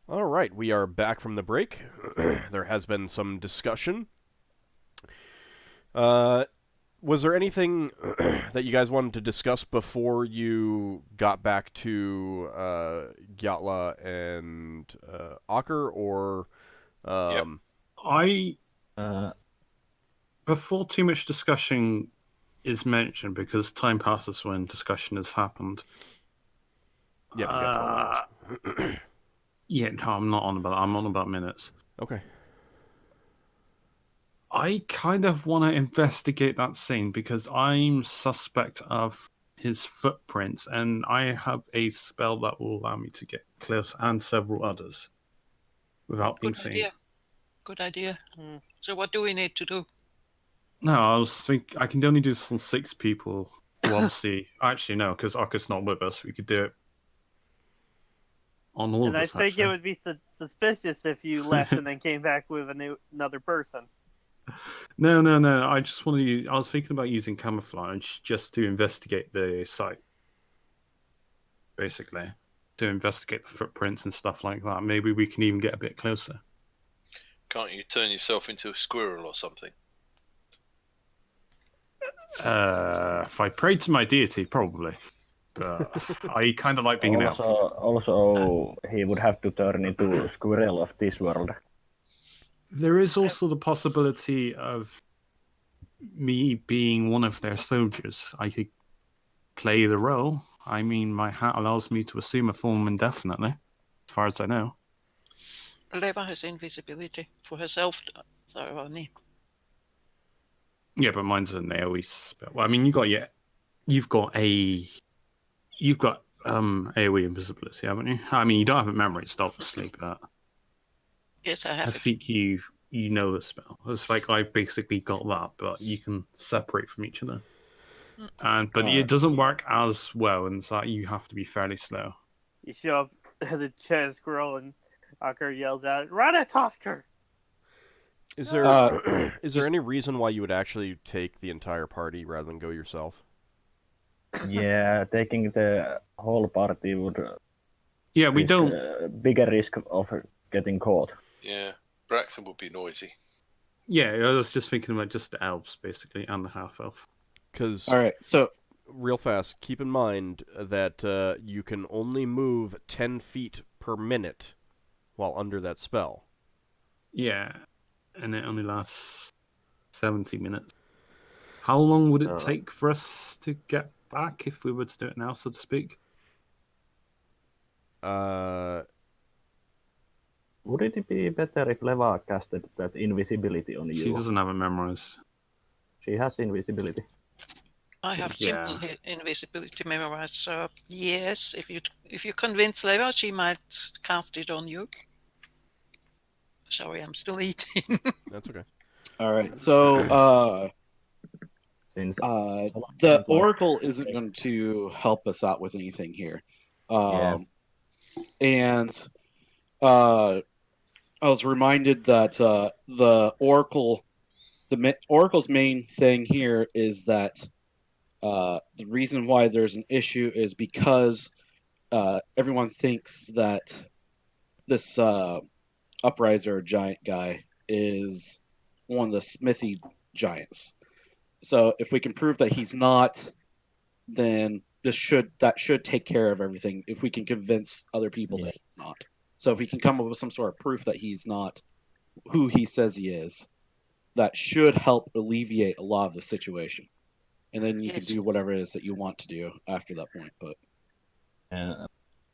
All right, we are back from the break. There has been some discussion. Uh, was there anything that you guys wanted to discuss before you got back to Gyatla and Ockar, or Yep. um, I Uh, before too much discussion is mentioned because time passes when discussion has happened. yeah, but you got 12 minutes. Yeah, no, I'm on about minutes. Okay. I kind of want to investigate that scene because I'm suspect of his footprints, and I have a spell that will allow me to get close and several others without being Good seen. idea. Good idea. So what do we need to do? No, I was thinking I can only do this on 6 people. Well, obviously, actually no, because Okka's not with us. We could do it on all And of I us. think Actually, it would be suspicious if you left and then came back with another person. no. I just want to. I was thinking about using camouflage just to investigate the site, basically, to investigate the footprints and stuff like that. Maybe we can even get a bit closer. Can't you turn yourself into a squirrel or something? If I prayed to my deity, probably. But I kind of like being an elf. also, he would have to turn into squirrel of this world. There is also the possibility of me being one of their soldiers. I could play the role. I mean, my hat allows me to assume a form indefinitely, as far as I know. Leva has invisibility for herself, so only. Yeah, but mine's an AoE spell. Well, I mean, you've got AoE invisibility, haven't you? I mean, you don't have a memory, it's obviously, but Yes, I I have it. think you know the spell. It's like I've basically got that, but you can separate from each other. But it doesn't work as well, and it's like you have to be fairly slow. You show up as a giant squirrel, and Ockar yells out, "Run it, Tusker!" Is there is there any reason why you would actually take the entire party rather than go yourself? Yeah, taking the whole party would Yeah, we risk don't. a bigger risk of getting caught. Yeah, Braxon would be noisy. Yeah, I was just thinking about just the elves, basically, and the half-elf. Because All right, so real fast, keep in mind that you can only move 10 feet per minute while under that spell. Yeah, and it only lasts 70 minutes. How long would it take for us to get back if we were to do it now, so to speak? Would it be better if Leva casted that invisibility on you? She doesn't have it memorized. She has invisibility. I have Yeah. simple invisibility memorized, so yes, if you convince Leva, she might cast it on you. Sorry, I'm still eating. That's okay. all right, so Since the Oracle isn't going to help us out with anything here. Yeah. And I was reminded that the Oracle's main thing here is that the reason why there's an issue is because everyone thinks that this Upriser giant guy is one of the smithy giants. So if we can prove that he's not, then that should take care of everything. If we can convince other people that he's not. So if we can come up with some sort of proof that he's not who he says he is, that should help alleviate a lot of the situation. And then you can Yes. do whatever it is that you want to do after that point. But Yeah,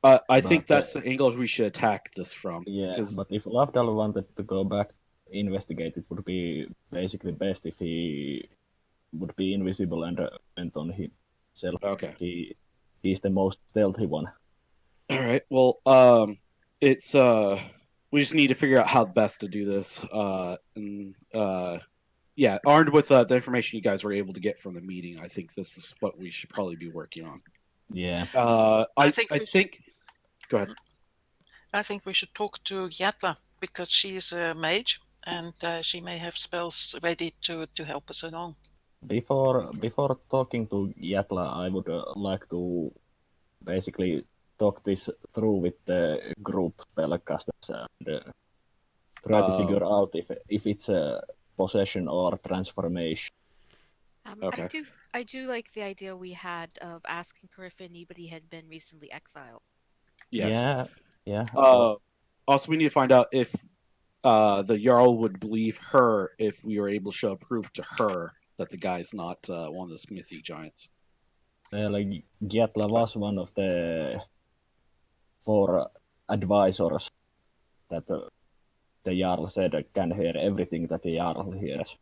I think that's the angle we should attack this from. yeah, but if Lafdul wanted to go back investigate, it would be basically best if he would be invisible and went on himself. Okay. He's the most stealthy one. All right. Well, it's we just need to figure out how best to do this. Yeah, armed with the information you guys were able to get from the meeting, I think this is what we should probably be working on. Yeah. I think. Go ahead. I think we should talk to Gyatla because she is a mage and she may have spells ready to help us along. Before talking to Yatla, I would like to basically talk this through with the group spellcasters and try to figure out if it's a possession or transformation. Okay. I do like the idea we had of asking her if anybody had been recently exiled. Yes. Yeah. Also, we need to find out if the Jarl would believe her if we were able to show proof to her that the guy's not one of the smithy giants. Like Giatla was one of the 4 advisors that the Jarl said can hear everything that the Jarl hears.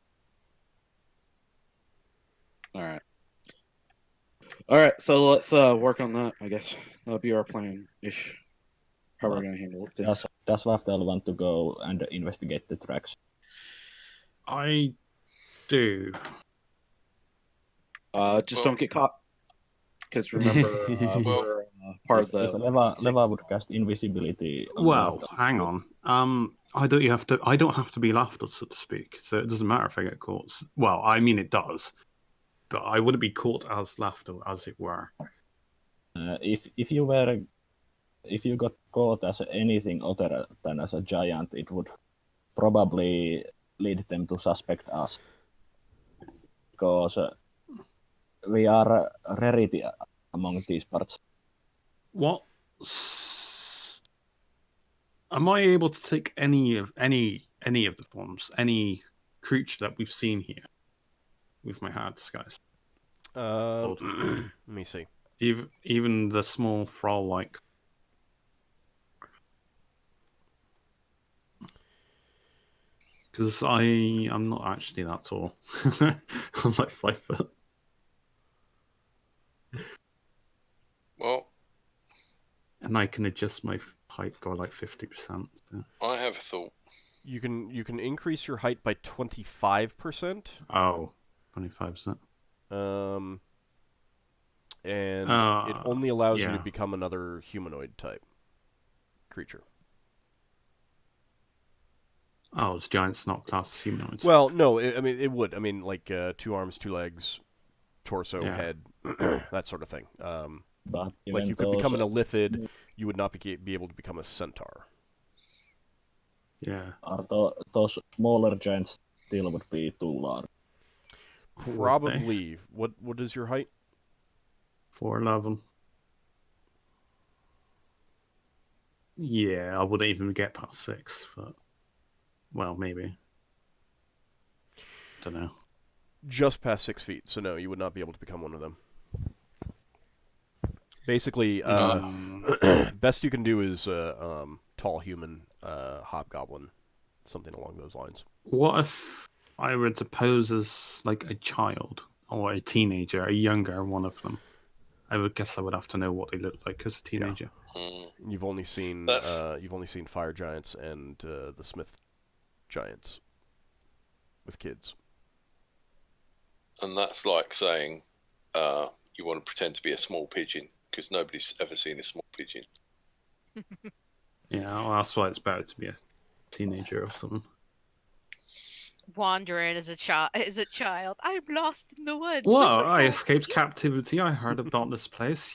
All right. So let's work on that. I guess that'll be our plan-ish. How we're gonna handle things. Does Lafdul want to go and investigate the tracks? I do. Just don't get caught. Because remember, we're part of If the. Leva would cast invisibility. on Well, Lafdul, hang on. I don't have to be Lafdul, so to speak. So it doesn't matter if I get caught. Well, I mean it does, but I wouldn't be caught as Lafdul, as it were. If you got caught as anything other than as a giant, it would probably lead them to suspect us, because we are a rarity among these parts. What? Am I able to take any of the forms, any creature that we've seen here, with my hard disguise? Let me see. Even the small thrall-like. Because I'm not actually that tall. I'm like 5 foot. Well, And I can adjust my height by like 50%. So. I have a thought. You can increase your height by 25%. Oh, 25%. And it only allows you to become another humanoid type creature. Oh, it's giants not classed as humanoids. Well, no, I mean it would. I mean, like 2 arms, 2 legs, torso, head, that sort of thing. But like you could become an Illithid, you would not be able to become a centaur. Yeah. Are those smaller giants still would be too large? Probably. What is your height? 4'11". Yeah, I wouldn't even get past 6 foot. Well, maybe. Don't know. Just past 6 feet, so no, you would not be able to become one of them. Basically, best you can do is tall human, hobgoblin, something along those lines. What if I were to pose as like a child or a teenager, a younger one of them? I would guess I would have to know what they look like as a teenager. Mm. You've only seen fire giants and the smith giants with kids. And that's like saying you want to pretend to be a small pigeon, because nobody's ever seen a small pigeon. Yeah, well, that's why it's better to be a teenager or something. Wandering as a child. I'm lost in the woods. Well, I escaped captivity. I heard about this place,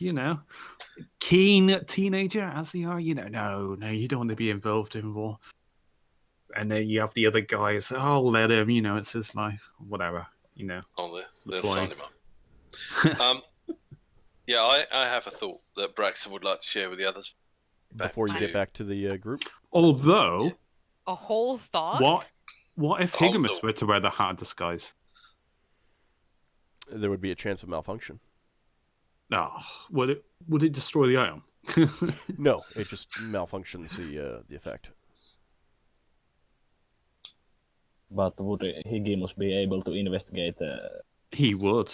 Keen teenager as you are, no, you don't want to be involved in war. And then you have the other guys, let him, it's his life, whatever, Oh, they'll sign him up. Yeah, I have a thought that Braxon would like to share with the others. Before you get back to the group? Although... A whole thought? What if Higgimus were to wear the hard disguise? There would be a chance of malfunction. Oh, would it destroy the item? No, it just malfunctions the effect. But would Higgimus be able to investigate? He would,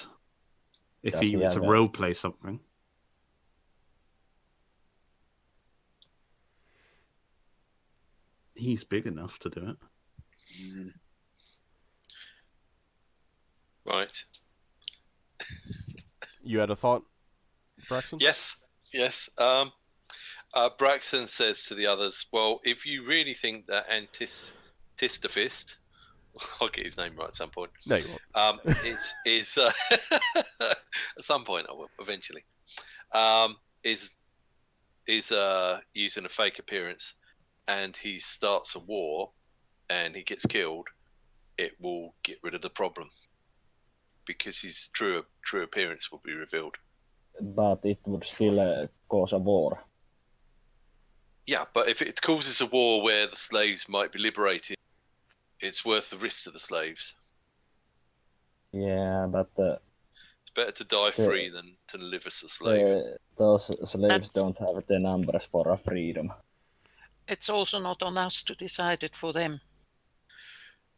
if he was to roleplay something. He's big enough to do it. Right. You had a thought, Braxon? Yes. Braxon says to the others, well, if you really think that Antistophist, I'll get his name right at some point. No, you won't. Is at some point I will eventually. Is is using a fake appearance, and he starts a war, and he gets killed, it will get rid of the problem because his true appearance will be revealed. But it would still cause a war. Yeah, but if it causes a war where the slaves might be liberated, it's worth the risk to the slaves. Yeah, but It's better to die free than to live as a slave. those slaves That's- don't have the numbers for a freedom. It's also not on us to decide it for them.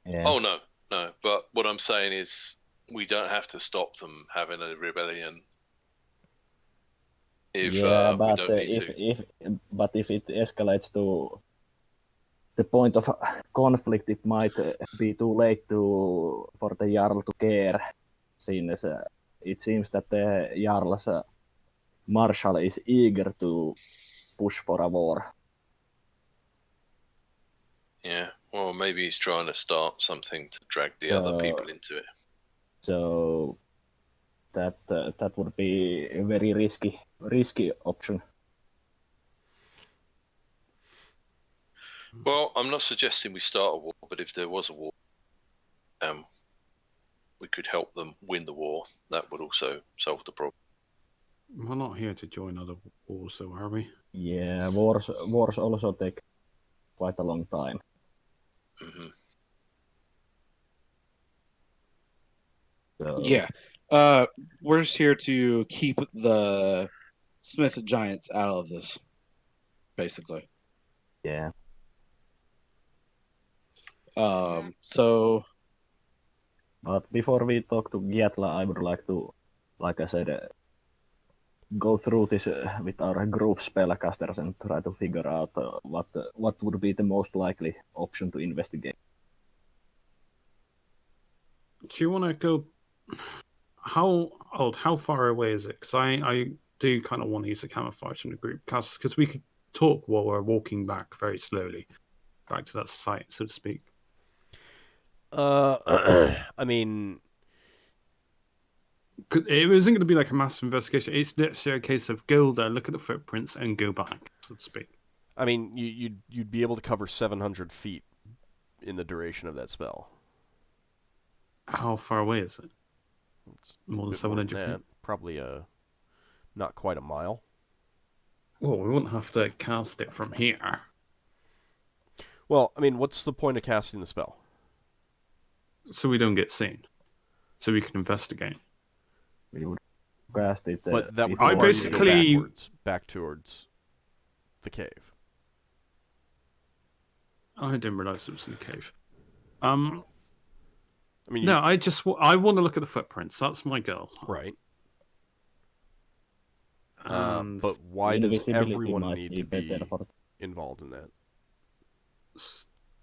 Yeah. Oh, no. But what I'm saying is we don't have to stop them having a rebellion if yeah, we but don't need to. if it escalates to the point of conflict, it might be too late for the Jarl to care, since it seems that the Jarl's marshal is eager to push for a war. Yeah, well, maybe he's trying to start something to drag the other people into it. So that would be a very risky option. Well, I'm not suggesting we start a war, but if there was a war, we could help them win the war. That would also solve the problem. We're not here to join other wars, though, are we? Yeah, wars also take quite a long time. Hmm. So, Yeah. We're just here to keep the Smith Giants out of this, basically. yeah. So But before we talk to Giatla, I would like to, like I said, go through this with our group spellcasters and try to figure out what would be the most likely option to investigate. Do you want to go? How far away is it? Because I do kind of want to use the camouflage in the group because we could talk while we're walking back very slowly, back to that site, so to speak. I mean, It isn't going to be like a massive investigation. It's literally a case of go there, look at the footprints, and go back, so to speak. I mean, you'd be able to cover 700 feet in the duration of that spell. How far away is it? It's More than a bit more 700 that. feet. Probably not quite a mile. Well, we wouldn't have to cast it from here. Well, I mean, what's the point of casting the spell? So we don't get seen. So we can investigate. We would cast it. But that would I require you to go basically- back towards the cave. I didn't realize it was in the cave. I mean, No, I want to look at the footprints. That's my goal. right. And But why does invisibility everyone might need be to be better for involved in that?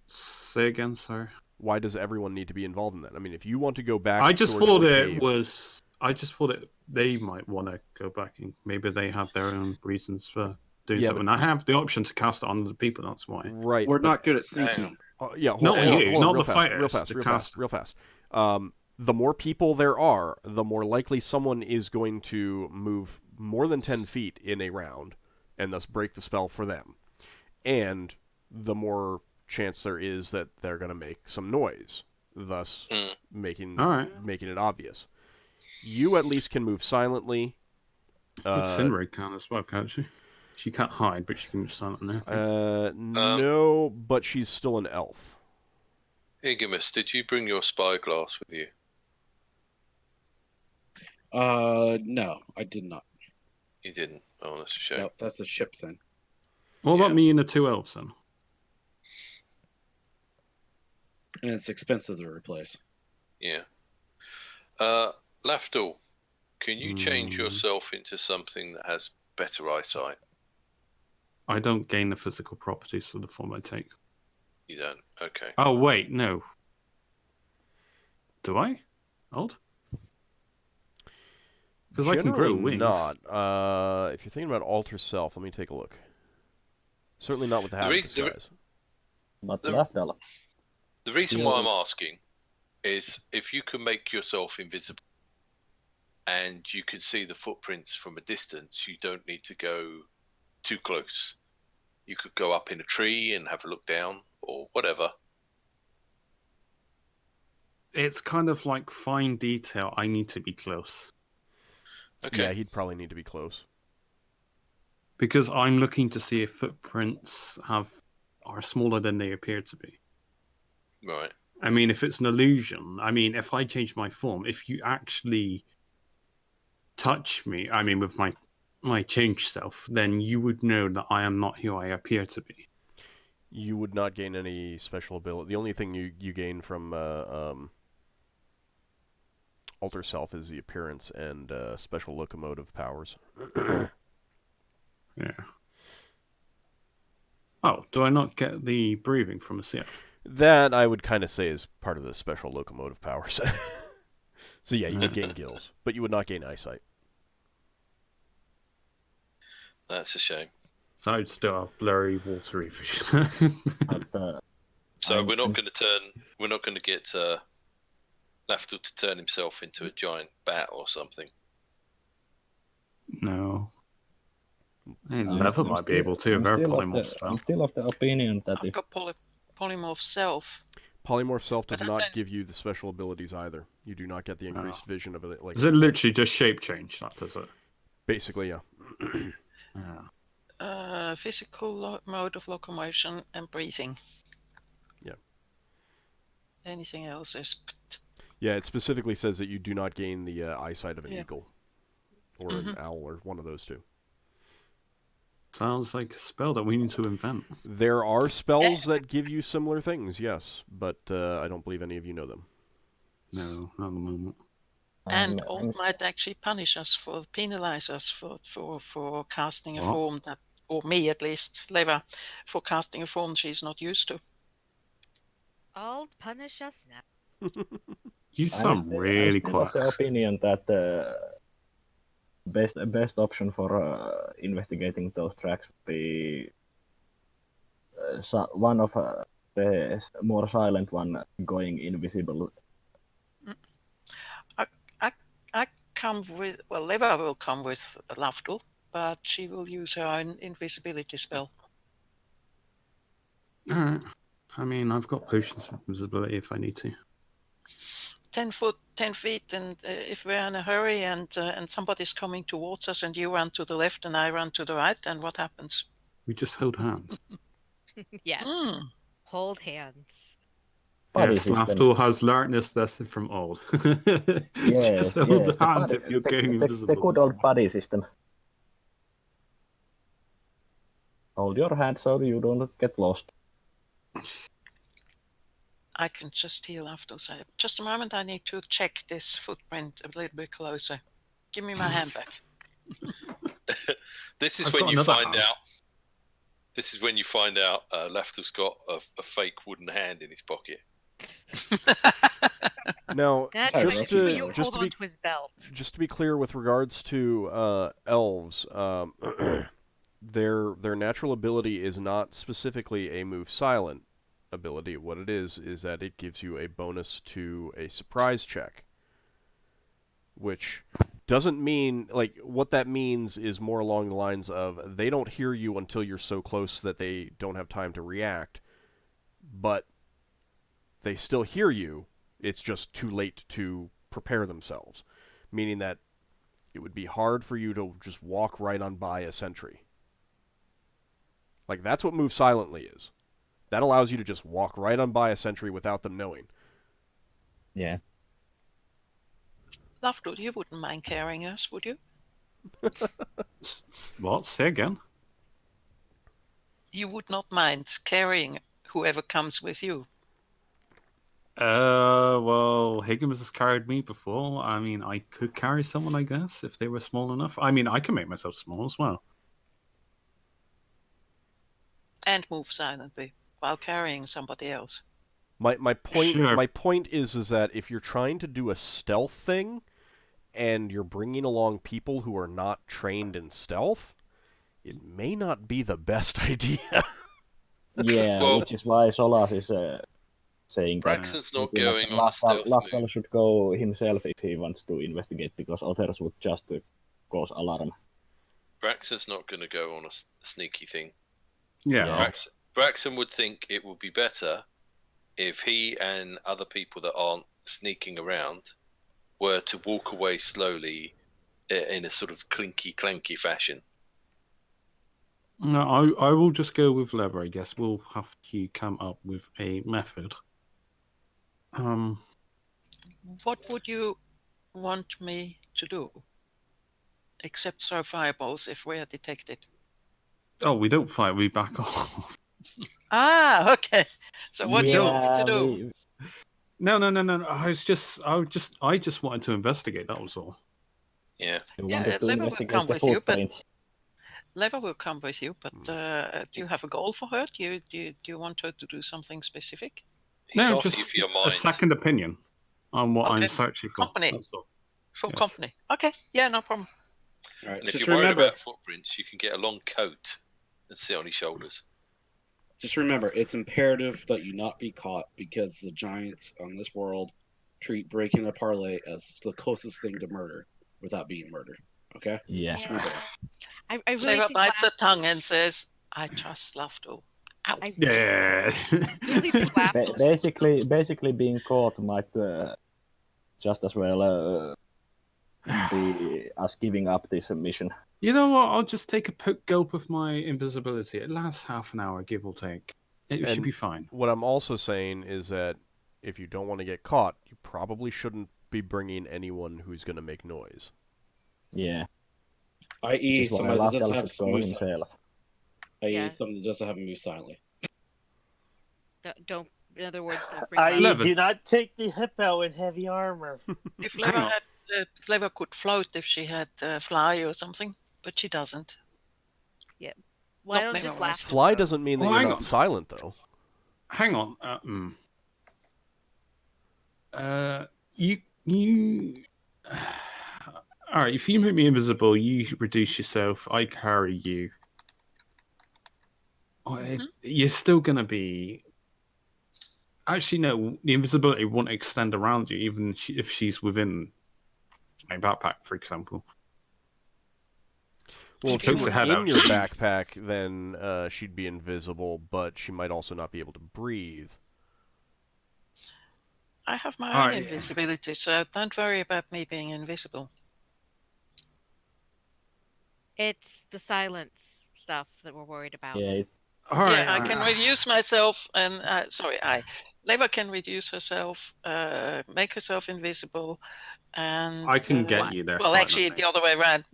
say again, sorry. Why does everyone need to be involved in that? I mean, if you want to go back, I just towards thought the it cave- was. I just thought it. They might want to go back and maybe they have their own reasons for doing Yeah, something. I have the option to cast it on the people. That's why. right. we're but- not good at sneaking. yeah, hold Not on, you, hold on, not real the fast, real fighters, fast, the real fast, cast- real fast. The more people there are, the more likely someone is going to move more than 10 feet in a round, and thus break the spell for them. And the more chance there is that they're going to make some noise, thus making All right. making it obvious. You at least can move silently. Sinrae can as well, can't she? She can't hide, but she can move silently. I think. No, but she's still an elf. Higgimus, did you bring your spyglass with you? No, I did not. You didn't. Oh, that's a shame. No, that's a ship thing. What about yeah. me and the two elves then? And it's expensive to replace. Yeah. Lafdul, can you change yourself into something that has better eyesight? I don't gain the physical properties of the form I take. You don't. Okay. Oh wait, no. Do I? Old? Because I can grow Generally wings. not. If you're thinking about alter self, let me take a look. Certainly not with the hat of disguise. But The- Lafdul, The reason why I'm Yes. asking is if you can make yourself invisible and you can see the footprints from a distance, you don't need to go too close. You could go up in a tree and have a look down, or whatever. It's kind of like fine detail. I need to be close. Okay. Yeah, he'd probably need to be close. Because I'm looking to see if footprints are smaller than they appear to be. Right. I mean, if it's an illusion, if I change my form, if you actually touch me, with my changed self, then you would know that I am not who I appear to be. You would not gain any special ability. The only thing you gain from alter self is the appearance and special locomotive powers. Yeah. Oh, do I not get the breathing from a CF? That I would kind of say is part of the special locomotive powers. So yeah, you would gain gills, but you would not gain eyesight. That's a shame. So I'd still have blurry, watery vision. So we're not going to get Lafdul to turn himself into a giant bat or something. No. Leather might be able to. Very polymorph spell. I'm still of the opinion that I've got polymorph self. Polymorph self does But not that's give you the special abilities either. You do not get the increased vision of it. Like Is it literally just shape change? That does it. basically, yeah. Physical mode of locomotion and breathing. Yeah. Anything else is... Yeah, it specifically says that you do not gain the eyesight of an eagle or an owl or one of those two. Sounds like a spell that we need to invent. There are spells that give you similar things, yes, but I don't believe any of you know them. No, not at the moment. And Old might actually penalize us for casting a form that, or me at least, Leva, for casting a form she's not used to. Old punish us now. You sound really I'm still of quiet. the opinion that best option for investigating those tracks would be one of the more silent one going invisible. I come with, well, Leva will come with Lafdul, but she will use her own invisibility spell. Alright. I've got potions of invisibility if I need to. 10 feet, and if we're in a hurry and somebody's coming towards us and you run to the left and I run to the right, then what happens? We just hold hands. Yes. Hold hands. Yes, Lafdul has learned this lesson from Old. Yes, just hold hands if you're going invisible. The good old buddy system. Hold your hand so you don't get lost. I can just heal after. So just a moment, I need to check this footprint a little bit closer. Give me my hand back. This is I've when got you another find hand. out. This is when you find out Lafdul's got a fake wooden hand in his pocket. Now, That's just when you to hold on to his belt. just to be clear with regards to elves, their natural ability is not specifically a move silent ability. What it is that it gives you a bonus to a surprise check, which doesn't mean, like, what that means is more along the lines of they don't hear you until you're so close that they don't have time to react, but they still hear you. It's just too late to prepare themselves, meaning that it would be hard for you to just walk right on by a sentry. Like, that's what move silently is. That allows you to just walk right on by a sentry without them knowing. Yeah. Lafdul, you wouldn't mind carrying us, would you? What? Say again? You would not mind carrying whoever comes with you. Well, Higgimus has carried me before. I could carry someone, I guess, if they were small enough. I can make myself small as well. And move silently while carrying somebody else. My point Sure. my point is that if you're trying to do a stealth thing and you're bringing along people who are not trained in stealth, it may not be the best idea. Yeah, Well, which is why Solas is saying that Braxon's not going on a stealth Lafdul move. should go himself if he wants to investigate, because others would just cause alarm. Braxon's not going to go on a sneaky thing. Yeah. Braxon would think it would be better if he and other people that aren't sneaking around were to walk away slowly in a sort of clanky fashion. No, I will just go with leather. I guess we'll have to come up with a method. What would you want me to do? Except throw fireballs if we are detected. Oh, we don't fight. We back off. Ah, okay. So what do you want me to do? No. I just wanted to investigate. That was all. Yeah. Lever will come with you, but Lever will come with you. But do you have a goal for her? Do you want her to do something specific? He's No, after just you for your mind. a second opinion on what Okay. I'm searching for. Company. That's all. For Yes. company. Okay. Yeah, no problem. All right. And if Just you're worried remember, about footprints, you can get a long coat and sit on his shoulders. just remember, it's imperative that you not be caught because the giants on this world treat breaking a parlay as the closest thing to murder without being murder. Okay? Yeah. Just remember that. I really Lever think bites her tongue and says, I trust Lafdul. Ow. I Yeah. really think Lafdul Basically, being caught might just as well be us giving up this mission. You know what? I'll just take a gulp of my invisibility. It lasts half an hour, give or take. It should And be fine. What I'm also saying is that if you don't want to get caught, you probably shouldn't be bringing anyone who's going to make noise. Yeah. I.e., Which is why somebody that doesn't Lafdul have should go move himself. i.e., Yeah. somebody that doesn't have to move silently. don't. In other words, don't bring. I Lever. do not take the hippo in heavy armor. If Hang Lever on. had, Lever could float if she had fly or something, but she doesn't. Why Not don't Lever just wise. Lafdul Fly goes? doesn't mean that Well, you're hang not on. silent, though. Hang on. You. All right. If you make me invisible, you reduce yourself. I carry you. You're still gonna be. Actually, no. The invisibility won't extend around you, even if she's within my backpack, for example. Well, She if she pokes were her head in out. your backpack, then she'd be invisible, but she might also not be able to breathe. I have my own Alright. invisibility, so don't worry about me being invisible. It's the silence stuff that we're worried about. Yeah. All right. Yeah, I can reduce myself, and Lever can reduce herself, make herself invisible, and I can get you there. well, actually, silently. the other way around.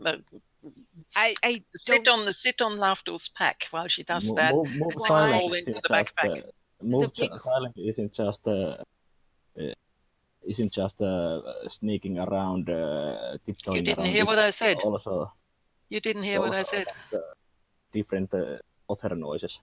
I Sit don't. sit on Lafdul's pack while she does Move that. silent Crawl into isn't the just backpack. silent isn't just sneaking around, tiptoeing You didn't around. hear what I It's said. Also, You didn't hear what I said. different other noises.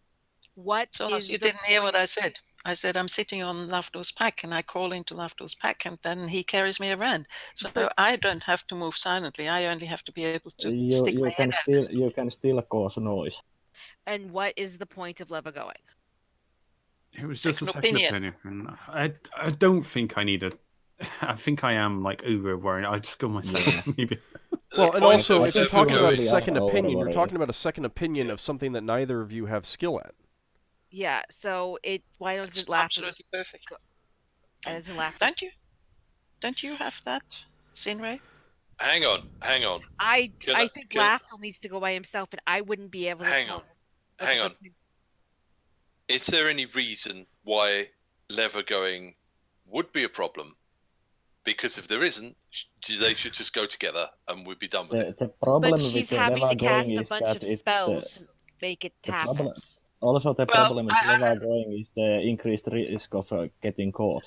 What Solas, is you the didn't hear what I point- said. I said I'm sitting on Lafdul's pack, and I crawl into Lafdul's pack, and then he carries me around. So I don't have to move silently. I only have to be able to stick my head out. You can still cause noise. And what is the point of Lever going? It was just Second a second opinion. opinion. And I don't think I need a. I think I am like over worrying. I just go myself. Yeah. Maybe. Well, and point also, of if you're Lever talking about a going- second opinion, you're overworried. talking about a second opinion of something that neither of you have skill at. Yeah. So why It's doesn't Lafdul? absolutely perfect. Why doesn't Lafdul? Don't you have that, Sinrae? Hang on. I Can think can Lafdul needs to go by himself, and I wouldn't be able to Hang tell. on. him what Hang the on. fuck- Is there any reason why Lever going would be a problem? Because if there isn't, they should just go together and we'd be done with it. The problem But with she's the having Leva to cast going a is bunch that of it's spells to make it the happen. problem. Also, the Well, problem with Leva going is the increased risk of getting caught.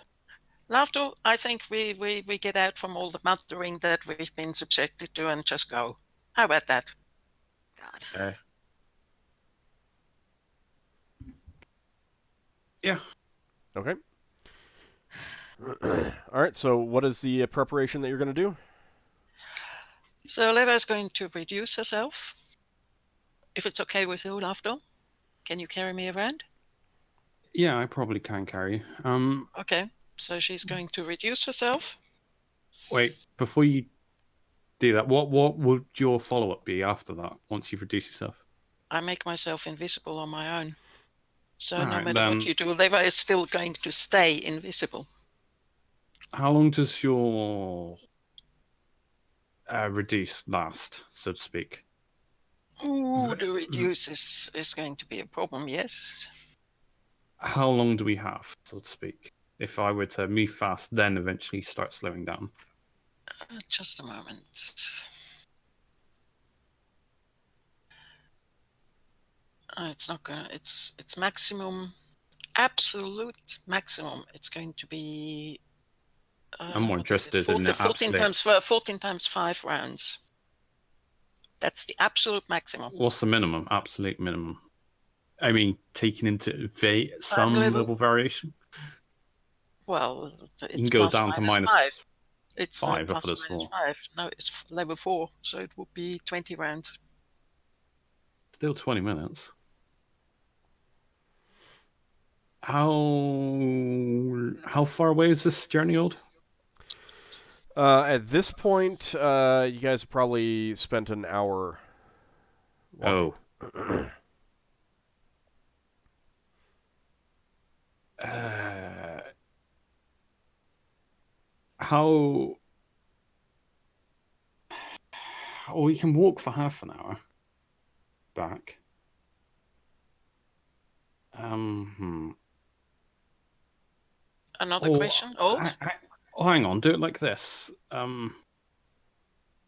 Lafdul, I think we get out from all the muttering that we've been subjected to and just go. How about that? God. Yeah. Okay. All right. So, what is the preparation that you're going to do? So Leva's going to reduce herself. If it's okay with you, Lafdul, can you carry me around? Yeah, I probably can carry. Okay. So she's going to reduce herself. Wait, before you do that. What would your follow-up be after that, once you've reduced yourself? I make myself invisible on my own. So no Alright, matter what then- you do, Leva is still going to stay invisible. How long does your reduce last, so to speak? Ooh, the reduce is going to be a problem, yes. How long do we have, so to speak? If I were to move fast, then eventually start slowing down. Just a moment. It's not gonna. It's maximum, absolute maximum. It's going to be. I'm more what is it? interested in the 14 absolute. 14 times 5 rounds. That's the absolute maximum. What's the minimum? Absolute minimum. I mean, taking into some little- level variation. Well, You it's can go plus down to minus minus 5. It's 5 plus if it is minus 4. 5. No, it's level 4, so it would be 20 rounds. Still 20 minutes. How far away is this journey, Old? At this point, you guys have probably spent an hour. Oh. How? We can walk for half an hour back. Another question, Old? Hang on, do it like this.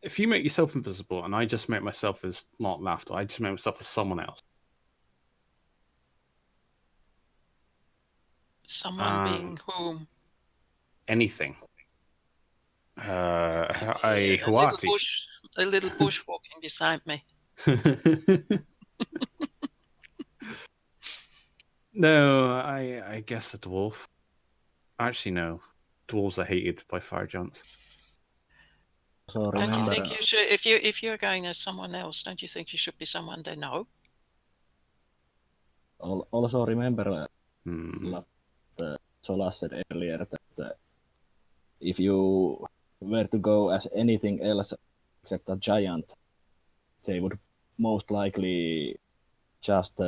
If you make yourself invisible and I just make myself as not Lafdul, I just make myself as someone else. Someone being whom? Anything. A little bush walking beside me. No, I guess a dwarf. Actually, no. Dwarves are hated by fire giants. So Don't you remember, think you should, if you're going as someone else, don't you think you should be someone they know? also remember Hmm. Solas said earlier that if you were to go as anything else except a giant, they would most likely just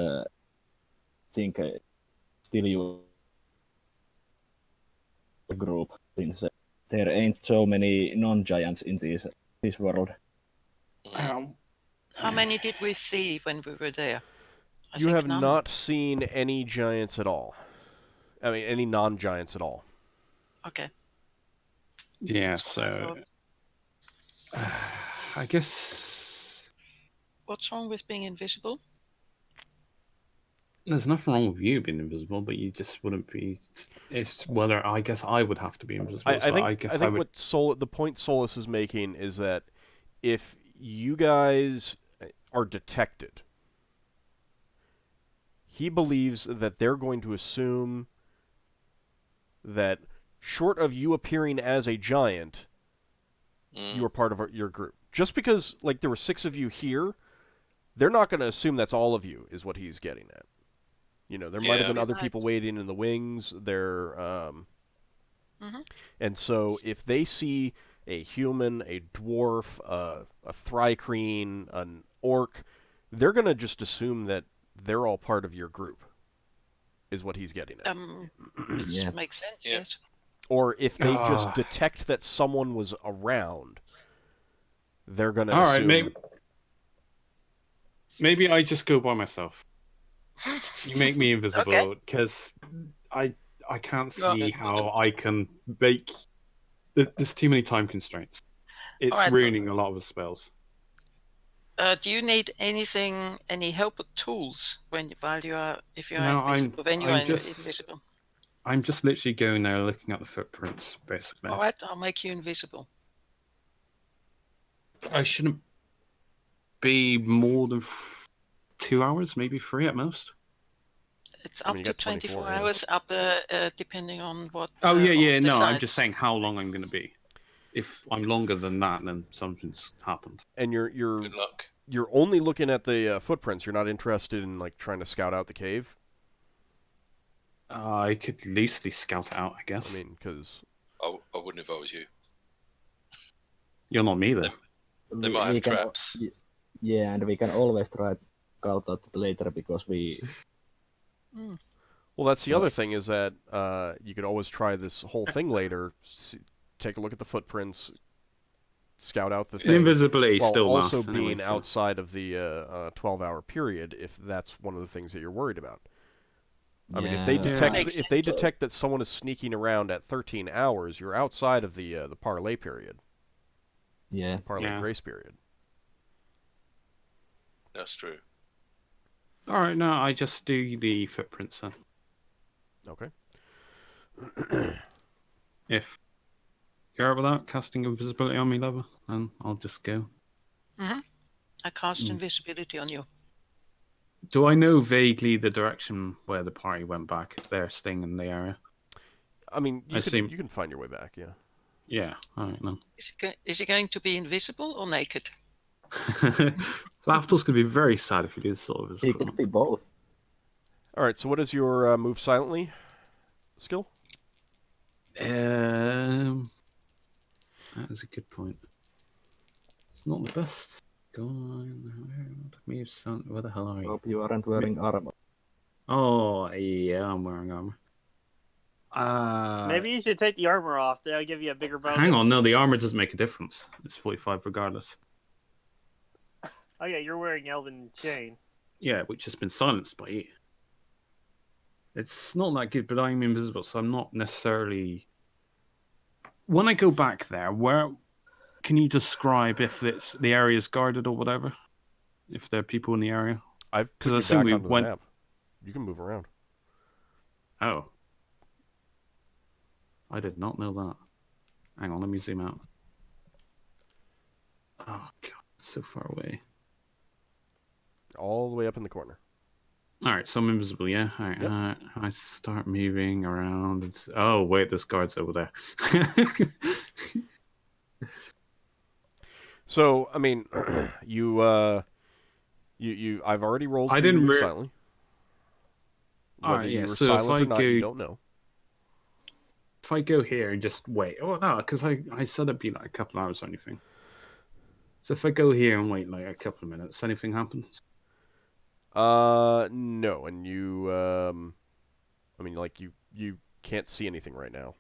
think still you group, since there ain't so many non-giants in this world. How many did we see when we were there? I You think have none. not seen any giants at all. I mean, any non-giants at all. Okay. Yeah, That's what I so thought. I guess What's wrong with being invisible? there's nothing wrong with you being invisible, but you just wouldn't be. It's whether I guess I would have to be invisible. I think the point Solus is making is that if you guys are detected, he believes that they're going to assume that short of you appearing as a giant, you are part of your group. Just because, like, there were 6 of you here, they're not going to assume that's all of you, is what he's getting at. You know, there might have been other people waiting in the wings. And so if they see a human, a dwarf, a thrycreen, an orc, they're going to just assume that they're all part of your group, is what he's getting at. It makes sense, yes. Or if they just detect that someone was around, they're going to assume... Alright, maybe I just go by myself. You make me invisible, because I can't see how I can make... There's too many time constraints. It's ruining a lot of the spells. Do you need any help with tools if you are invisible? I'm just literally going there looking at the footprints, basically. Alright, I'll make you invisible. I shouldn't be more than 2 hours, maybe 3 at most. It's up to 24 hours, depending on what... no, I'm just saying how long I'm going to be. If I'm longer than that, then something's happened. And you're Good luck. You're only looking at the footprints. You're not interested in, like, trying to scout out the cave? I could loosely scout it out, I guess. I mean, because... I wouldn't if I was you. You're not me, though. They might have traps. Yeah, and we can always try to scout out later because we. Well, that's the other thing is that you could always try this whole thing later. Take a look at the footprints, scout out the thing. Invisibility while still also lasts being anyway, so- outside of the 12-hour period, if that's one of the things that you're worried about. I mean, if they detect that someone is sneaking around at 13 hours, you're outside of the parlay period. Yeah. Parlay grace period. That's true. All right, no, I just do the footprints then. Okay. If you're without casting invisibility on me, lover, then I'll just go. I cast invisibility on you. Do I know vaguely the direction where the party went back if they're staying in the area? I mean, you can find your way back, yeah. Yeah, all right, then. Is he going to be invisible or naked? Lafdul's going to be very sad if he does sort of He could be both. All right, so what is your move silently skill? That is a good point. It's not the best. Go on. Where the hell are you? Hope you aren't wearing armor. Oh, yeah, I'm wearing armor. Maybe you should take the armor off. That'll give you a bigger bonus. Hang on, no, the armor doesn't make a difference. It's 45 regardless. Oh yeah, you're wearing Elven Chain. Yeah, which has been silenced by you. It's not that good, but I'm invisible, so I'm not necessarily... When I go back there, where can you describe if it's the area is guarded or whatever? If there are people in the area? I've put you back onto the map. You can move around. Oh. I did not know that. Hang on, let me zoom out. Oh, God, so far away. All the way up in the corner. Alright, so I'm invisible, yeah? Alright, Yep. I start moving around. Oh, wait, this guard's over there. So, I mean, I've already rolled for I didn't you silently. Whether you were silent or not, you don't know. If I go here and just wait... Oh, no, because I said it'd be like a couple hours or anything. So if I go here and wait like a couple of minutes, anything happens? No, and you, I mean, like, you can't see anything right now.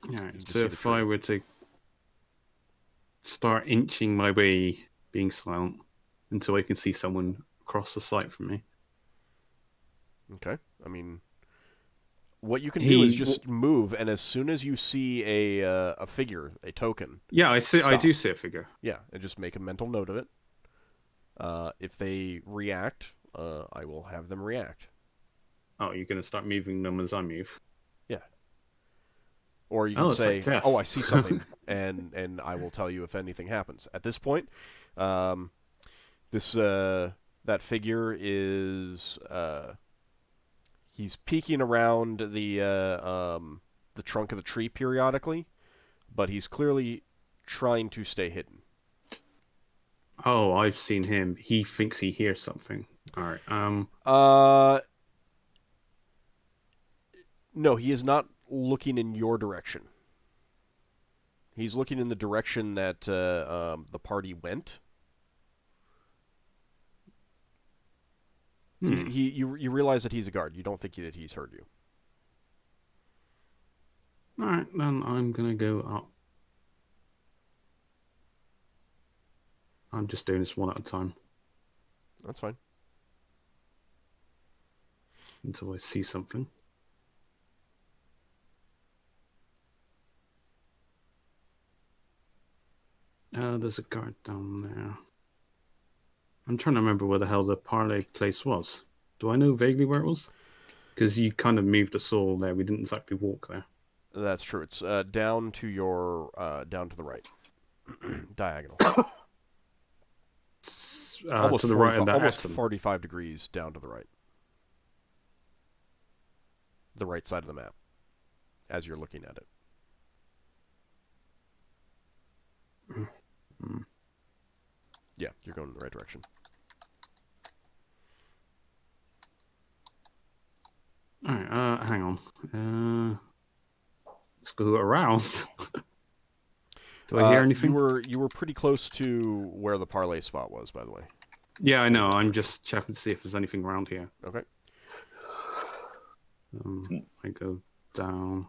Alright, so if I were to start inching my way, being silent, until I can see someone across the sight from me. Okay, I mean, what you can do is just move, and as soon as you see a figure, a token... Yeah, I do see a figure. Yeah, and just make a mental note of it. If they react, I will have them react. Oh, you're going to start moving them as I move? Yeah. Or you can say, like "Oh, I see something," and I will tell you if anything happens. At this point, that figure is he's peeking around the trunk of the tree periodically, but he's clearly trying to stay hidden. Oh, I've seen him. He thinks he hears something. All right. No, he is not looking in your direction. He's looking in the direction that the party went. You realize that he's a guard. You don't think that he's heard you. All right, then I'm gonna go up. I'm just doing this one at a time. That's fine. Until I see something. There's a guard down there. I'm trying to remember where the hell the parlay place was. Do I know vaguely where it was? Because you kind of moved us all there. We didn't exactly walk there. That's true. It's down to your down to the right, diagonal. Almost to the right of that. Almost 45 degrees down to the right. The right side of the map, as you're looking at it. Yeah, you're going in the right direction. Alright, hang on. Let's go around. Do I hear anything? You were pretty close to where the parlay spot was, by the way. Yeah, I know. I'm just checking to see if there's anything around here. Okay. I go down.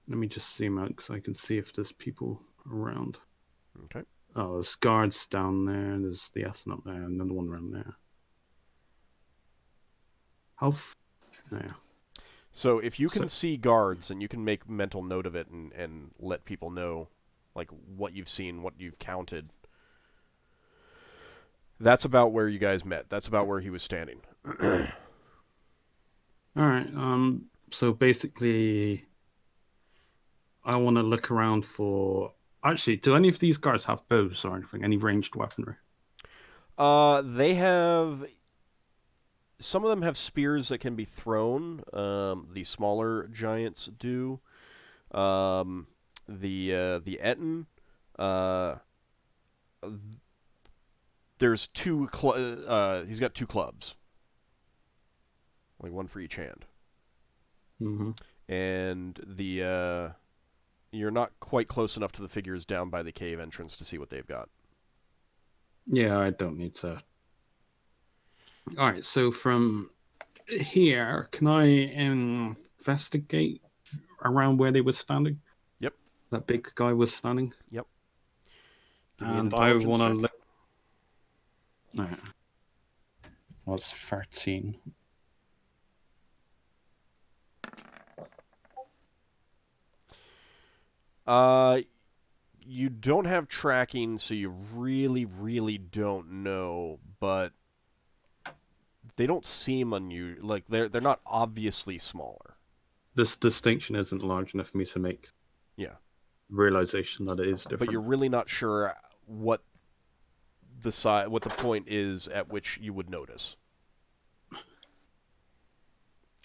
Let me just zoom out because I can see if there's people around. Okay. Oh, there's guards down there. There's the Aston up there. Another one around there. Yeah. So if you can see guards and you can make mental note of it and let people know, like, what you've seen, what you've counted, that's about where you guys met. That's about where he was standing. All right. So basically, I want to look around for. Actually, do any of these guards have bows or anything? Any ranged weaponry? They have. Some of them have spears that can be thrown. The smaller giants do. The Etten. There's two. He's got two clubs. Like one for each hand. Mm-hmm. And the you're not quite close enough to the figures down by the cave entrance to see what they've got. Yeah, I don't need to. All right, so from here, can I investigate around where they were standing? Yep. That big guy was standing? Yep. Give me an And I intelligence want to check. look. No. Was 13. You don't have tracking, so you really, really don't know, but they don't seem unusual. Like, they're not obviously smaller. This distinction isn't large enough for me to make realization that it is different. But you're really not sure what what the point is at which you would notice.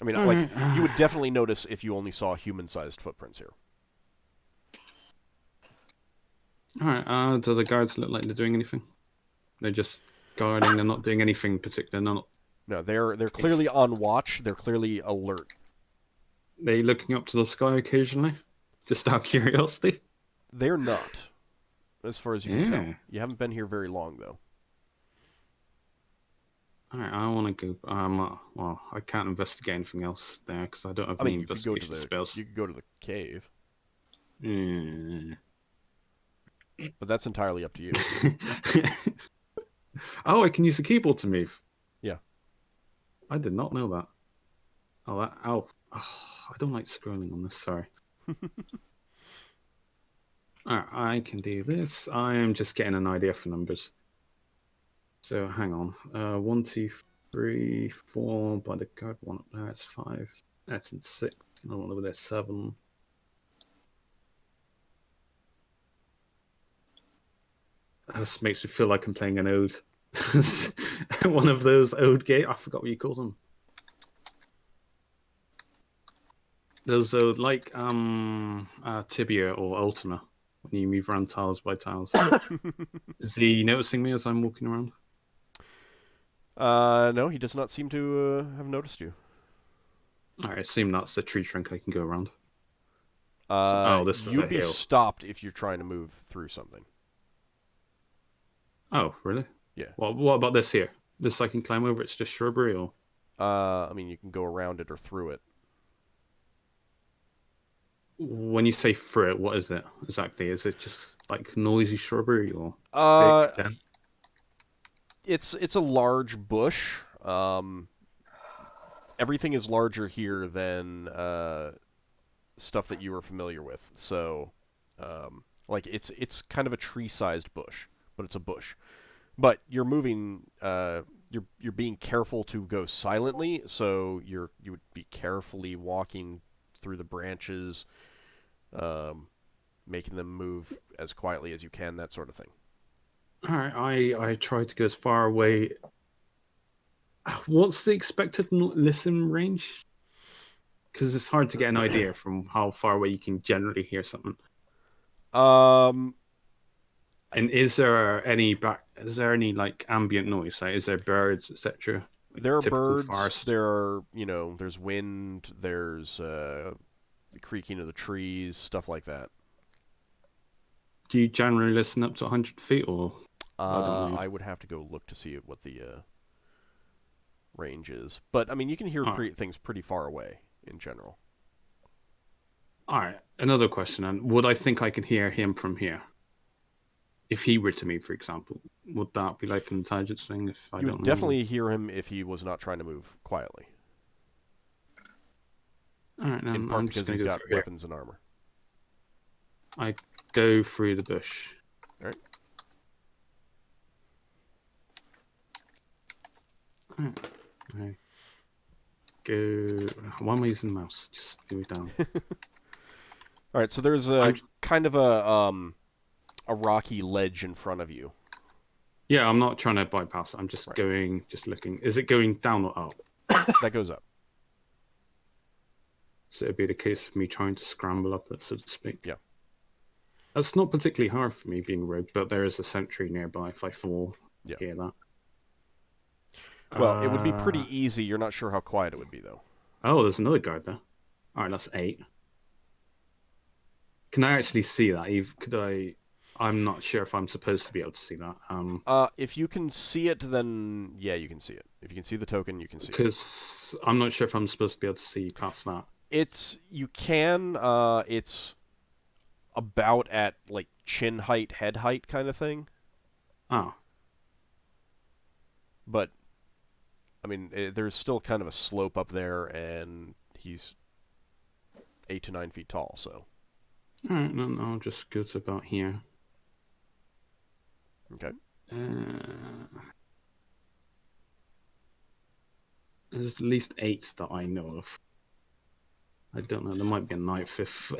I mean, like, you would definitely notice if you only saw human-sized footprints here. Alright, do the guards look like they're doing anything? They're just guarding, they're not doing anything particular, No, they're clearly on watch, they're clearly alert. They looking up to the sky occasionally? Just out of curiosity? They're not, as far as you can tell. You haven't been here very long, though. Alright, I want to go... well, I can't investigate anything else there, because I don't have any investigation spells. You could go to the cave. Mm. But that's entirely up to you. Oh, I can use the keyboard to move. Yeah. I did not know that. Oh, I don't like scrolling on this, sorry. Alright, I can do this. I am just getting an idea for numbers. So, hang on. 1, 2, 3, 4, by the guard, one up there, it's 5. That's in 6. Another one over there, 7. This makes me feel like I'm playing an ode. One of those ode games. I forgot what you call them. Those like Tibia or Ultima when you move around tiles by tiles. Is he noticing me as I'm walking around? No, he does not seem to have noticed you. Alright, I assume that's the tree trunk I can go around. You'd be stopped if you're trying to move through something. Oh, really? Yeah. Well, what about this here? This I can climb over, it's just shrubbery, or? I mean, you can go around it or through it. When you say through it, what is it exactly? Is it just like noisy shrubbery, or? It's a large bush. Everything is larger here than stuff that you are familiar with. So, like, it's kind of a tree-sized bush, but it's a bush. But you're moving. You're being careful to go silently. So you would be carefully walking through the branches, making them move as quietly as you can. That sort of thing. All right, I try to go as far away. What's the expected listen range? Because it's hard to get an idea from how far away you can generally hear something. And is there any like ambient noise? Like, is there birds, etc.? There are typical birds. forest. There are, there's wind. There's the creaking of the trees, stuff like that. Do you generally listen up to 100 feet, or? I would have to go look to see what the range is. But, I mean, you can hear things pretty far away in general. All right. Another question, then. Would I think I can hear him from here? If he were to me, for example, would that be like an intelligence thing? If I You don't would definitely hear him if he was not trying to move quietly. All right, in part because he's got weapons and armor. I go through the bush. All right. All right. I go. Why am I using the mouse? Just go down. All right. So there's kind of a rocky ledge in front of you. Yeah, I'm not trying to bypass it. I'm just going, just looking. Is it going down or up? That goes up. So it'd be the case of me trying to scramble up it, so to speak. Yeah. That's not particularly hard for me being rogue, but there is a sentry nearby if I fall. Yeah. Hear that. Well, it would be pretty easy. You're not sure how quiet it would be, though. Oh, there's another guard there. All right, that's 8. Can I actually see that? Eve, could I? I'm not sure if I'm supposed to be able to see that. If you can see it, then yeah, you can see it. If you can see the token, you can see it. Because I'm not sure if I'm supposed to be able to see past that. You can. It's about at like chin height, head height kind of thing. Oh. But I mean, there's still kind of a slope up there, and he's 8 to 9 feet tall. So. All right, no, I'll just go to about here. Okay. There's at least 8 that I know of. I don't know. There might be a 9th. If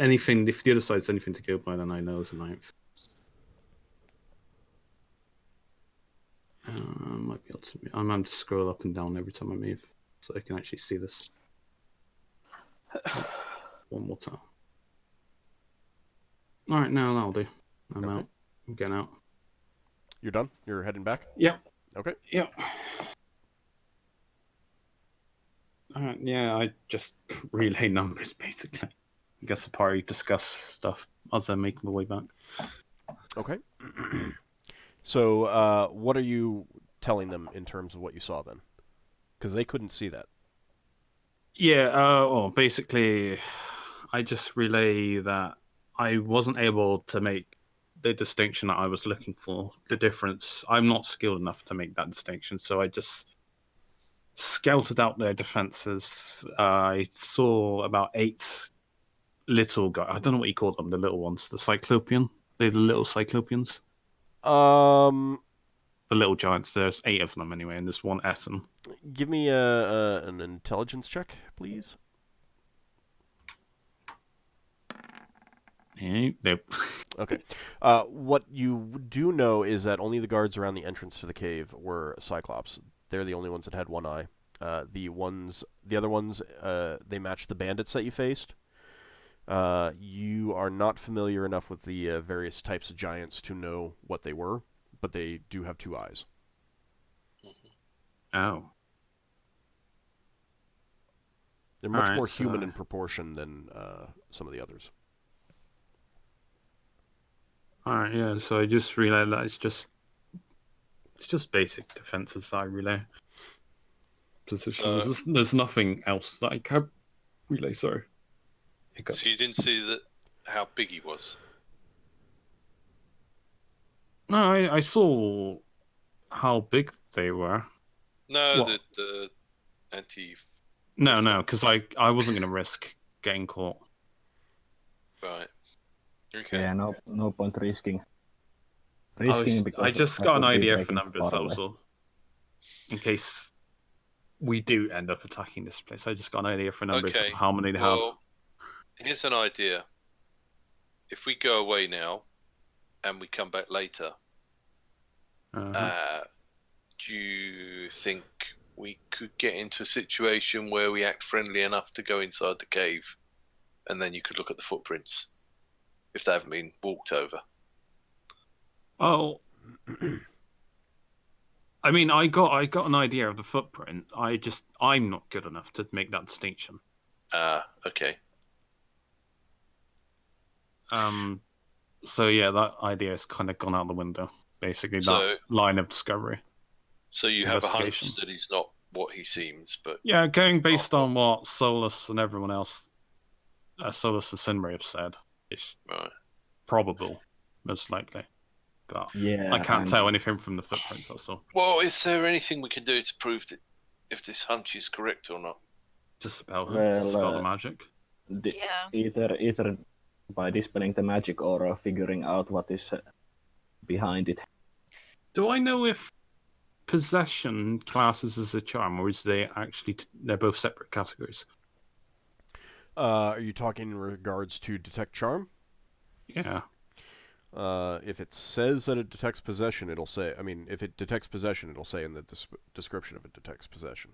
the other side's anything to go by, then I know there's a 9th. Might be able to. I'm having to scroll up and down every time I move, so I can actually see this. One more time. All right, now that'll do. I'm out. I'm getting out. You're done? You're heading back? Yep. Okay. Yep. Yeah, I just relay numbers, basically. I guess the party discuss stuff as I make my way back. Okay. So, what are you telling them in terms of what you saw then? Because they couldn't see that. Yeah, well, basically, I just relay that I wasn't able to make the distinction that I was looking for, the difference. I'm not skilled enough to make that distinction, so I just scouted out their defenses. I saw about 8 little guys. I don't know what you call them, the little ones. The Cyclopean? They're the little Cyclopeans? The little giants. There's 8 of them anyway, and there's 1 Essen. Give me an intelligence check, please. Nope. Okay. What you do know is that only the guards around the entrance to the cave were Cyclops. They're the only ones that had 1 eye. The other ones, they matched the bandits that you faced. You are not familiar enough with the various types of giants to know what they were, but they do have 2 eyes. Oh. They're much more human in proportion than some of the others. Alright, yeah, so I just relay that it's just basic defenses that I relay. Positions. There's nothing else that I can relay, sorry. Hiccups. So you didn't see how big he was? No, I saw how big they were. No, the anti... No, because I wasn't going to risk getting caught. Right. Okay. Yeah, no point risking. I just got an idea for numbers, that was all. In case we do end up attacking this place, I just got an idea for numbers of how many they have. Here's an idea. If we go away now, and we come back later, do you think we could get into a situation where we act friendly enough to go inside the cave, and then you could look at the footprints, if they haven't been walked over? Oh. I mean, I got an idea of the footprint. I'm not good enough to make that distinction. Okay. So yeah, that idea has kind of gone out the window. Basically, So- that line of discovery. So you have a hunch Investigation. that he's not what he seems, but Yeah, going based on what Solas and everyone else, Solas and Sinrae have said, it's right. probable, most likely. But Yeah, I can't and- tell anything from the footprints. That's all. Well, is there anything we can do to prove that if this hunch is correct or not? Just spell him. Well, Spell the magic. Yeah. Either by dispelling the magic or figuring out what is behind it. Do I know if possession classes as a charm, or is they actually they're both separate categories? Are you talking in regards to detect charm? Yeah. If it says that it detects possession, it'll say. I mean, if it detects possession, it'll say in the description of it detects possession.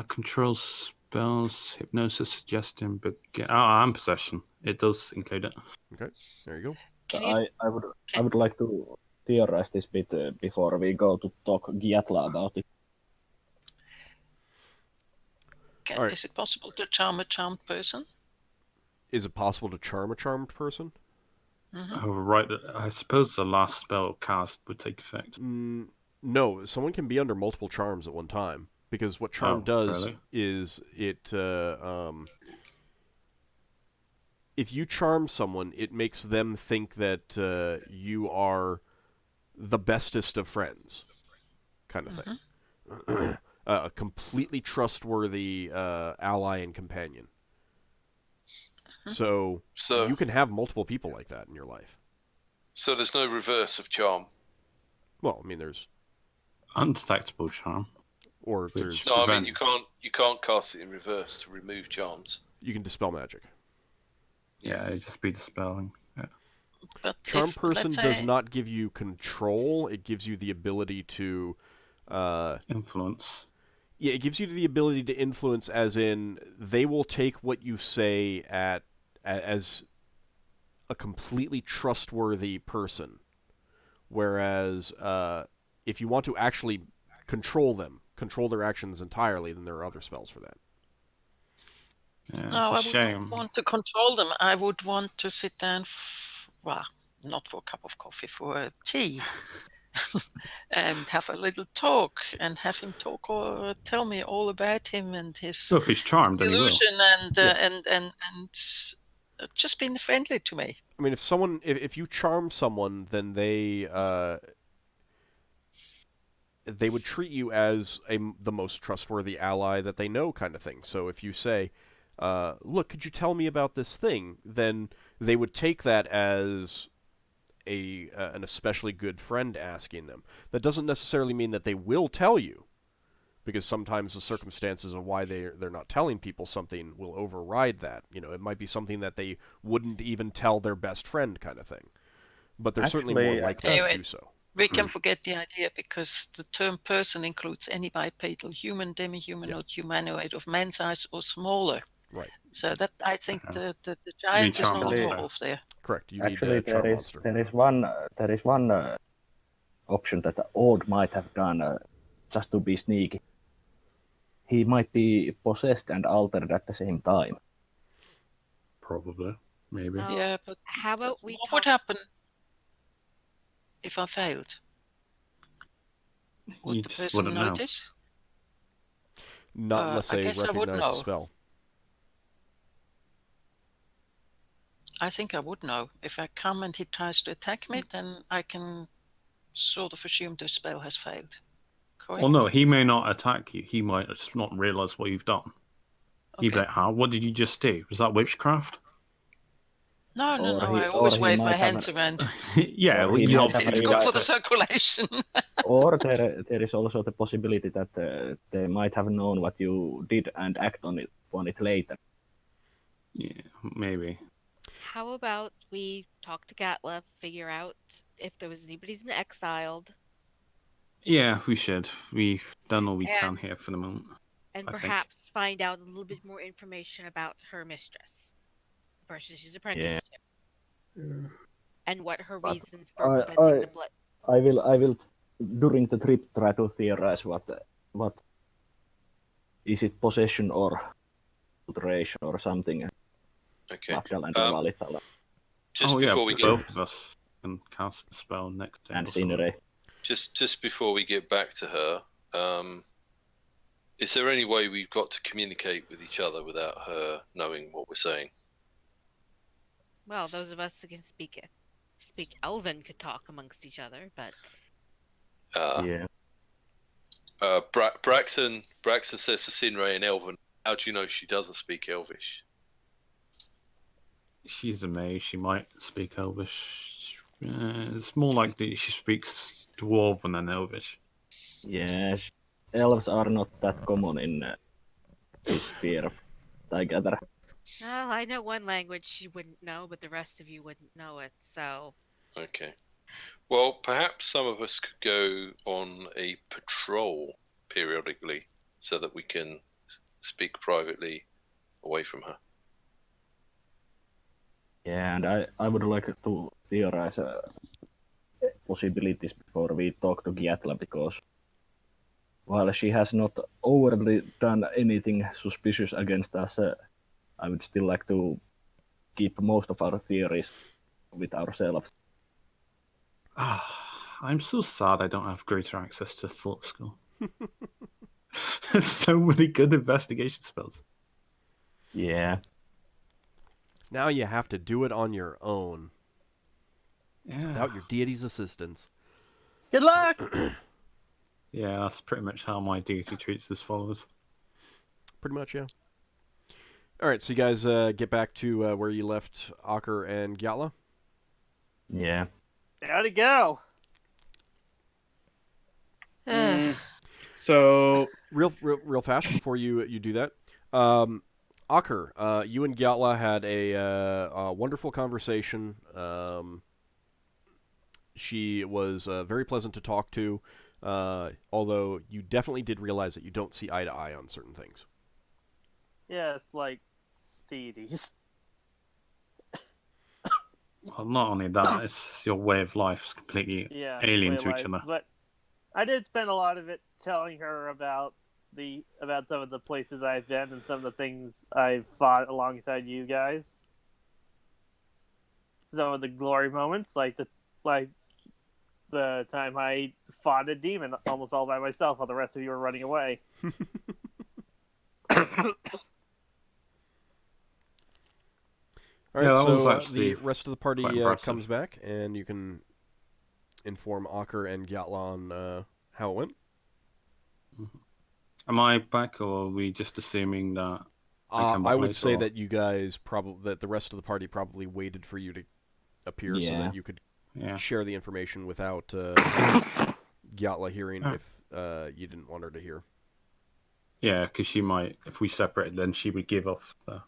Control spells, hypnosis, suggestion, but and possession. It does include it. Okay, there you go. Can you? I would like to theorize this bit before we go to talk Giatla about it. All right. Is it possible to charm a charmed person? Is it possible to charm a charmed person? Oh, right. I suppose the last spell cast would take effect. No, someone can be under multiple charms at one time. Because what charm does really? is it, if you charm someone, it makes them think that you are the bestest of friends, kind of thing. A completely trustworthy ally and companion. So you can have multiple people like that in your life. So there's no reverse of charm. Well, I mean, there's Undetectable charm. or there's No, I mean Prevent. you can't cast it in reverse to remove charms. you can dispel magic. Yeah, it'd just be dispelling. Yeah. But Charm if, person let's does say- not give you control. It gives you the ability to, Influence. yeah, it gives you the ability to influence. As in, they will take what you say as a completely trustworthy person. Whereas, if you want to actually control them, control their actions entirely, then there are other spells for that. Yeah, No, I it's a would shame. not want to control them. I would want to sit down, well, not for a cup of coffee, for a tea, and have a little talk, and have him talk or tell me all about him and his So if he's charmed, then he will. illusion and just being friendly to me. I mean, if you charm someone, then they would treat you as the most trustworthy ally that they know, kind of thing. So if you say, look, could you tell me about this thing? Then they would take that as an especially good friend asking them. That doesn't necessarily mean that they will tell you, because sometimes the circumstances of why they're not telling people something will override that. You know, it might be something that they wouldn't even tell their best friend, kind of thing. But they're certainly more Actually, likely Anyway. to do so. We can forget the idea because the term person includes any bipedal human, demi-humanoid, humanoid of man size or smaller. Right. So that I think Okay. the giant is charm not monster. involved there. Correct. You Actually, need a charm there monster. is one option that Old might have done just to be sneaky. He might be possessed and altered at the same time. Probably. Maybe. Oh, Yeah, but how about we what would talk- happen if I failed? Would You the just person wouldn't know. notice? Not unless I they guess I would recognize know. the spell. I think I would know. If I come and he tries to attack me, then I can sort of assume the spell has failed. Correct? Well, no, he may not attack you. He might just not realize what you've done. He'd be Okay. like, "How? What did you just do? Was that witchcraft?" No, Or no. he- I or always he wave might my have hands an- around. Yeah, Or well, he you might have It's a good for regard- the circulation. Or there is also the possibility that they might have known what you did and act on it later. Yeah, maybe. How about we talk to Gatla, figure out if there was anybody's been exiled, Yeah, we should. We've done all we can And- here for the moment. and I think. perhaps find out a little bit more information about her mistress, the person she's apprenticed to, and what her But reasons for I- preventing I- the blood. I will during the trip try to theorize what is it, possession or alteration or something. Okay. Lafdul and Levalithana Just yeah, before we get both of us can cast the spell next to him. and or something. Sinrae. just before we get back to her, is there any way we've got to communicate with each other without her knowing what we're saying? Well, those of us who can speak Elven could talk amongst each other, but Yeah. Braxon says to Sinrae in Elven, how do you know she doesn't speak Elvish? She's a mage. She might speak Elvish. It's more likely she speaks Dwarven than Elvish. Yes. Elves are not that common in this sphere, I gather. well, I know one language you wouldn't know, but the rest of you wouldn't know it. So Okay. Well, perhaps some of us could go on a patrol periodically so that we can speak privately away from her. Yeah, and I would like to theorize possibilities before we talk to Giatla, because while she has not overtly done anything suspicious against us, I would still like to keep most of our theories with ourselves. I'm so sad I don't have greater access to Thought School. There's so many good investigation spells. Yeah. Now you have to do it on your own, Yeah. without your deity's assistance. Good luck! Yeah, that's pretty much how my deity treats his followers. Pretty much, yeah. All right, so you guys get back to where you left Ockar and Gyatla. Yeah. How'd it go? So Real fast before you do that. Ockar, you and Gyatla had a wonderful conversation. She was very pleasant to talk to, although you definitely did realize that you don't see eye to eye on certain things. Yes, like deities. Well, not only that, it's your way of life is completely Yeah, alien way to of each life. other. But I did spend a lot of it telling her about some of the places I've been and some of the things I've fought alongside you guys. Some of the glory moments, like the time I fought a demon almost all by myself while the rest of you were running away. All right, Yeah, that was so actually the rest of the party quite impressive. comes back, and you can inform Ockar and Gyatla on how it went. Am I back, or are we just assuming that I come back I would later, say or- that you guys that the rest of the party probably waited for you to appear so Yeah. that you could Yeah. share the information without Gyatla hearing Ah. if you didn't want her to hear. Yeah, because she might, if we separated, then she would give off the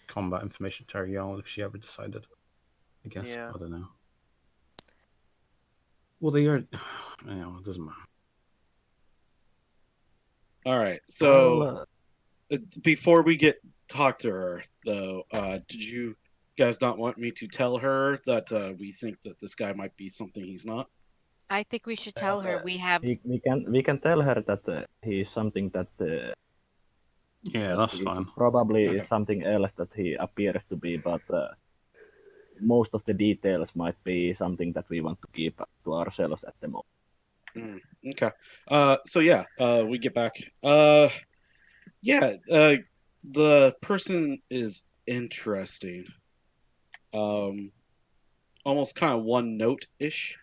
combat information to Ariel if she ever decided. I guess. Yeah. I don't know. Well, they are. You know, it doesn't matter. all right. So Well, before we talk to her, though, did you guys not want me to tell her that we think that this guy might be something he's not? I think we should tell her we have. we can tell her that he is something that Yeah, that's he is fine. probably Okay. is something else that he appears to be, but most of the details might be something that we want to keep to ourselves at the moment. Okay. So yeah, we get back. Yeah, the person is interesting. Almost kind of one note ish.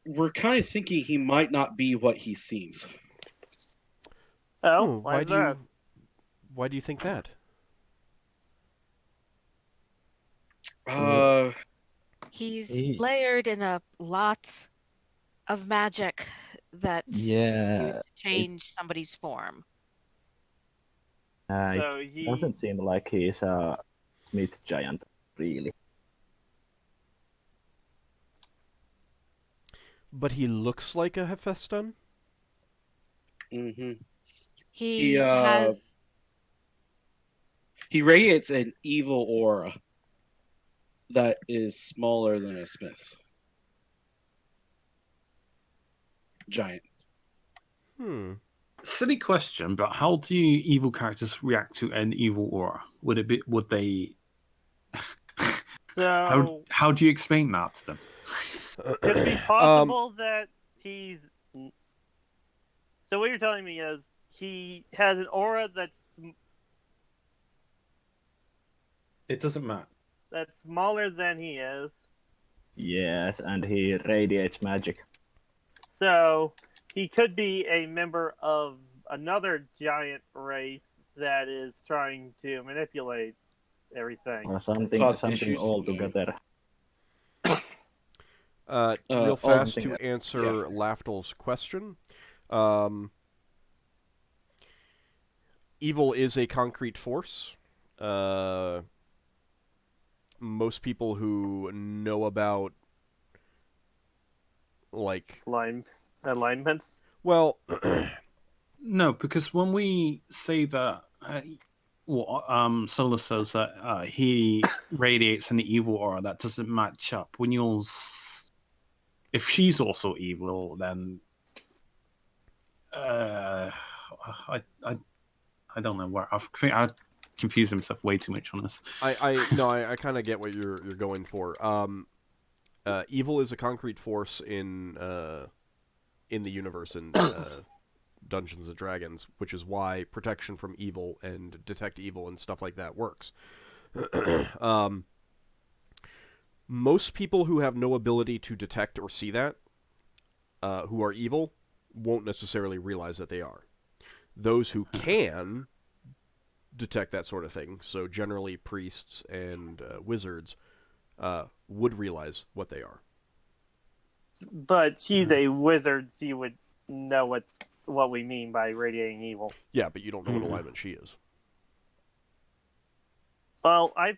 We're kind of thinking he might not be what he seems. Oh, why is that? Why do you think that? He's He- layered in a lot of magic that Yeah, used to change somebody's form. it So he doesn't seem like he's a smith giant, really. But he looks like a Hephaestus? Mm-hmm. He He, has He radiates an evil aura. that is smaller than a smith's. Giant. Silly question, but how do evil characters react to an evil aura? Would they? So How do you explain that to them? could it be possible that he's? So what you're telling me is he has an aura It doesn't matter. that's smaller than he is. Yes, and he radiates magic. So he could be a member of another giant race that is trying to manipulate everything. Or something Cause issues. altogether. Real fast something- to answer yeah. Lafdul's question. Evil is a concrete force. Most people who know about, like, Alignments. well, No, because when we say that, Solas says that he radiates an evil aura, that doesn't match up. When if she's also evil, then I don't know where I confused myself way too much on this. I kind of get what you're going for. Evil is a concrete force in the universe in Dungeons and Dragons, which is why protection from evil and detect evil and stuff like that works. Most people who have no ability to detect or see that, who are evil, won't necessarily realize that they are. Those who can detect that sort of thing, so generally priests and wizards, would realize what they are. But she's a wizard, so you would know what we mean by radiating evil. Yeah, but you don't know what alignment she is. Well, I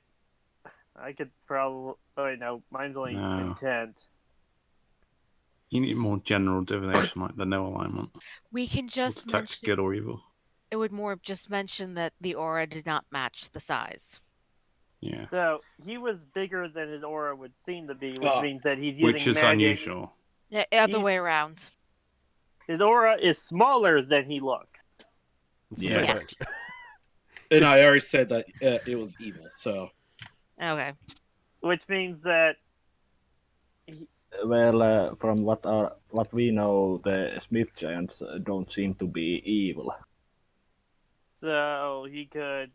could probably. Oh wait, no, mine's only No. intent. You need more general divination, like the no alignment. We can Or just detect mention. good or evil. It would more just mention that the aura did not match the size. Yeah, So he was bigger than his aura would seem to be, which means that he's using which is magic. unusual. Yeah, other way around. His aura is smaller than he looks. It's the Yeah. same Yes. thing. And I already said that it was evil, so Okay. Which means that Well, from what we know, the Smith giants don't seem to be evil. so he could.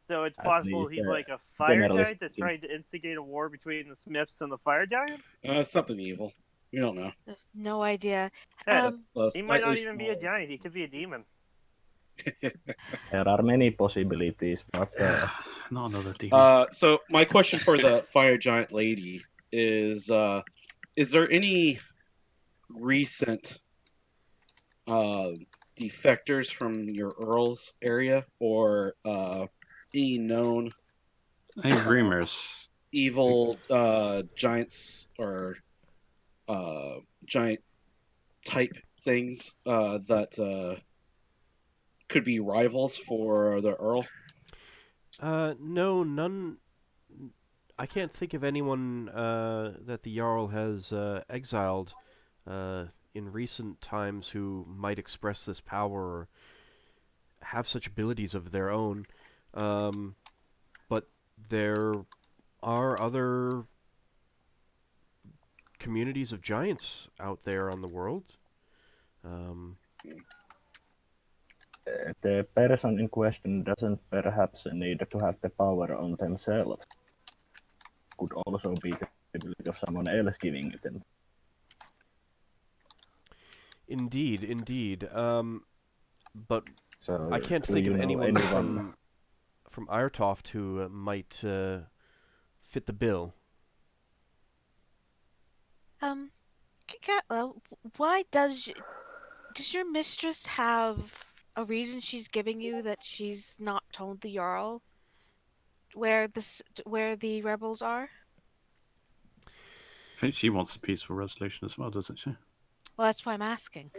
So it's At possible least, he's like a fire generally giant that's speaking. trying to instigate a war between the Smiths and the fire giants. something evil. We don't know. No idea. Heck, he might not Slightly even be a smaller. giant. He could be a demon. There are many possibilities, but Not another demon. So my question for the fire giant lady is there any recent defectors from your Earl's area or any known Any rumors? evil giants or giant type things that could be rivals for the Earl? No, none. I can't think of anyone that the Jarl has exiled in recent times who might express this power or have such abilities of their own. But there are other communities of giants out there on the world. the person in question doesn't perhaps need to have the power on themselves. Could also be the ability of someone else giving it them. Indeed, indeed. But So, I can't do think you of know anyone from Iretoft who might fit the bill. Why does your mistress have a reason she's giving you that she's not told the Jarl where the rebels are? I think she wants a peaceful resolution as well, doesn't she? Well, that's why I'm asking.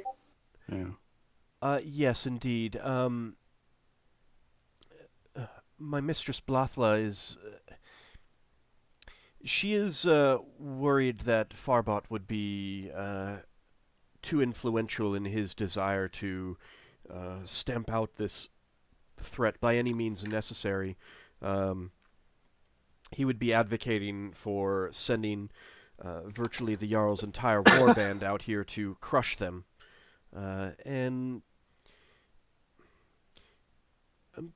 Yeah. Yes, indeed. My mistress Blathla is She is worried that Farbot would be too influential in his desire to stamp out this threat by any means necessary. He would be advocating for sending virtually the Jarl's entire warband out here to crush them. And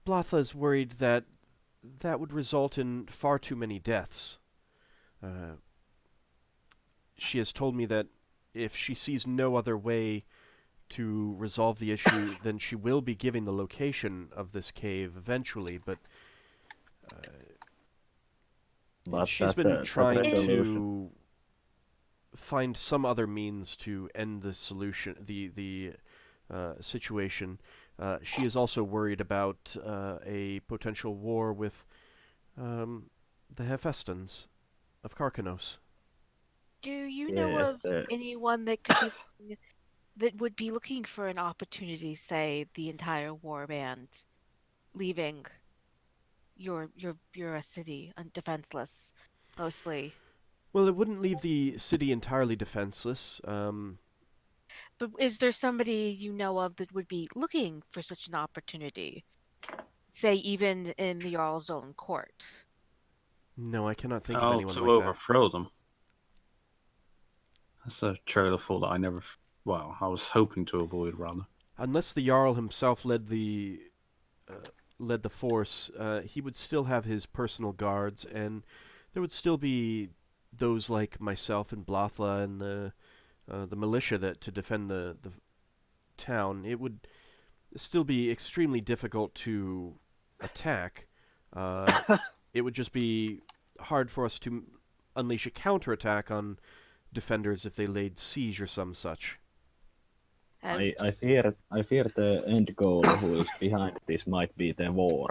Blatha is worried that that would result in far too many deaths. She has told me that if she sees no other way to resolve the issue, then she will be giving the location of this cave eventually, but she's been trying to find some other means to end the situation. She is also worried about a potential war with the Hephaestans of Carcanos. Do you know of anyone that could be that would be looking for an opportunity, say the entire warband leaving your city defenseless, mostly? Well, it wouldn't leave the city entirely defenseless. But is there somebody you know of that would be looking for such an opportunity? Say, even in the Jarl's own court? No, I cannot think of anyone to like that. overthrow them. That's a trail of thought that I never... Well, I was hoping to avoid, rather. Unless the Jarl himself led the force, he would still have his personal guards, and there would still be those like myself and Blathla and the militia to defend the town. It would still be extremely difficult to attack. It would just be hard for us to unleash a counterattack on defenders if they laid siege or some such. I fear the end goal who is behind this might be the war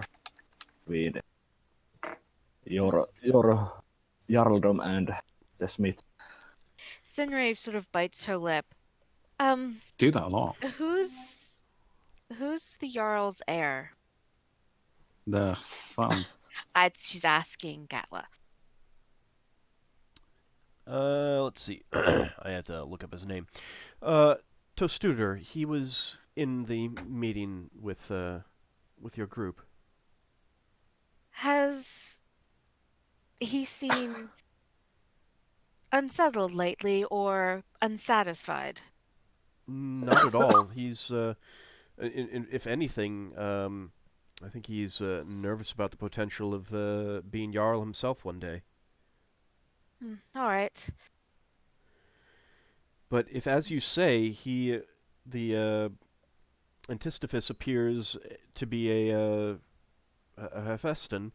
with your Jarldom and the Smith. Sinrae sort of bites her lip. Do that a lot. Who's the Jarl's heir? The son. She's asking Gatla. Let's see. I had to look up his name. Tostuder. He was in the meeting with your group. Has he seemed unsettled lately or unsatisfied? Not at all. He's, if anything, I think he's nervous about the potential of being Jarl himself one day. All right. But if, as you say, the Antistophis appears to be a Hephaestan,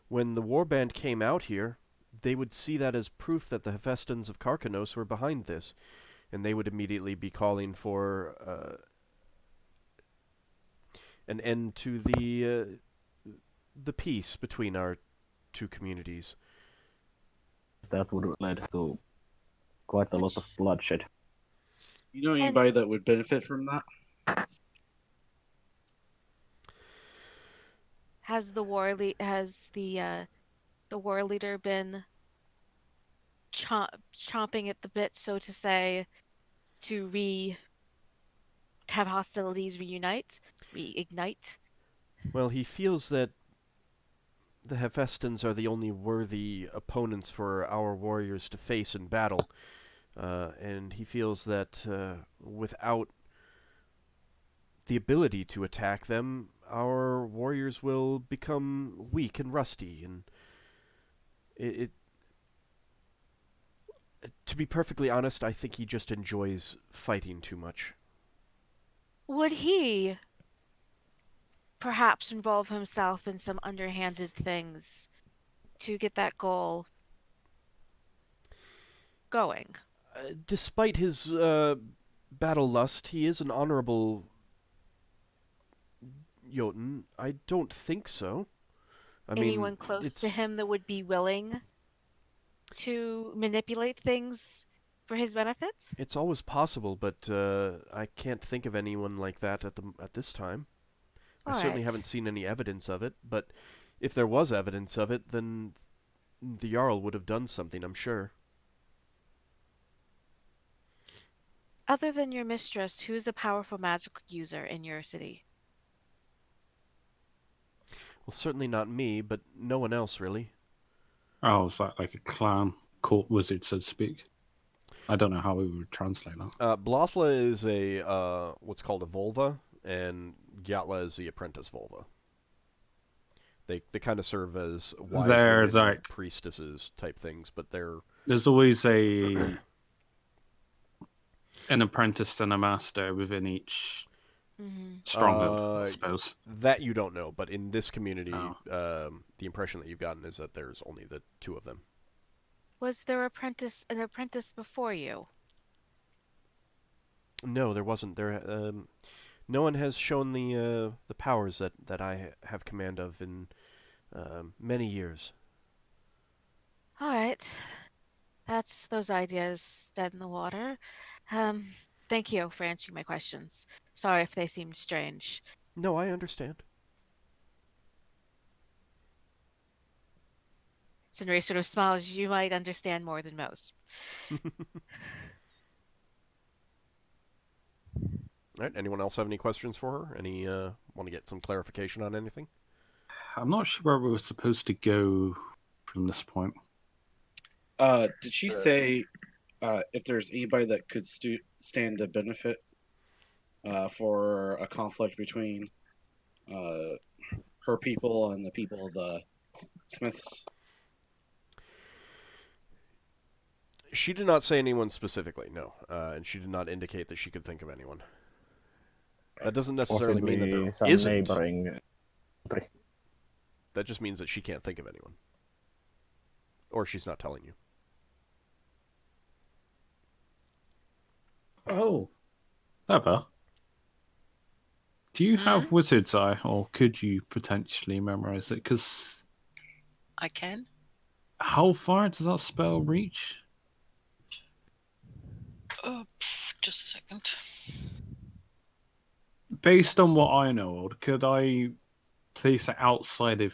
when the warband came out here, they would see that as proof that the Hephaestans of Carcanos were behind this, and they would immediately be calling for an end to the peace between our two communities. That would lead to quite a lot of bloodshed. You know anybody that would benefit from that? Has the war leader been chomping at the bit, so to say, to have hostilities reignite? Well, he feels that the Hephaestans are the only worthy opponents for our warriors to face in battle, and he feels that without the ability to attack them, our warriors will become weak and rusty, and to be perfectly honest, I think he just enjoys fighting too much. Would he perhaps involve himself in some underhanded things to get that goal going? Despite his battle lust, he is an honorable Jotun. I don't think so. Anyone close to him that would be willing to manipulate things for his benefit? It's always possible, but I can't think of anyone like that at this time. I certainly haven't seen any evidence of it, but if there was evidence of it, then The Jarl would have done something, I'm sure. Other than your mistress, who's a powerful magic user in your city? Well, certainly not me, but no one else, really. Oh, is that like a clan court wizard, so to speak? I don't know how we would translate that. Blothla is a what's called a Volva, and Gyatla is the apprentice Volva. They kind of serve as wise They're women, like priestesses type things, but they're... There's always an apprentice and a master within each stronghold, I suppose. That you don't know, but in this community, Oh. the impression that you've gotten is that there's only the two of them. Was there an apprentice before you? No, there wasn't. No one has shown the powers that I have command of in many years. All right. That's those ideas dead in the water. Thank you for answering my questions. Sorry if they seemed strange. No, I understand. Sinrae sort of smiles. You might understand more than most. All right. Anyone else have any questions for her? Any want to get some clarification on anything? I'm not sure where we were supposed to go from this point. Did she say if there's anybody that could stand to benefit for a conflict between her people and the people of the Smiths? She did not say anyone specifically, no. And she did not indicate that she could think of anyone. That doesn't necessarily mean that there some isn't. neighboring country. That just means that she can't think of anyone. Or she's not telling you. Oh. Clever. Do you have Wizard's Eye, or could you potentially memorize it? Because I can. how far does that spell reach? Oh, just a second. Based on what I know, could I place it outside of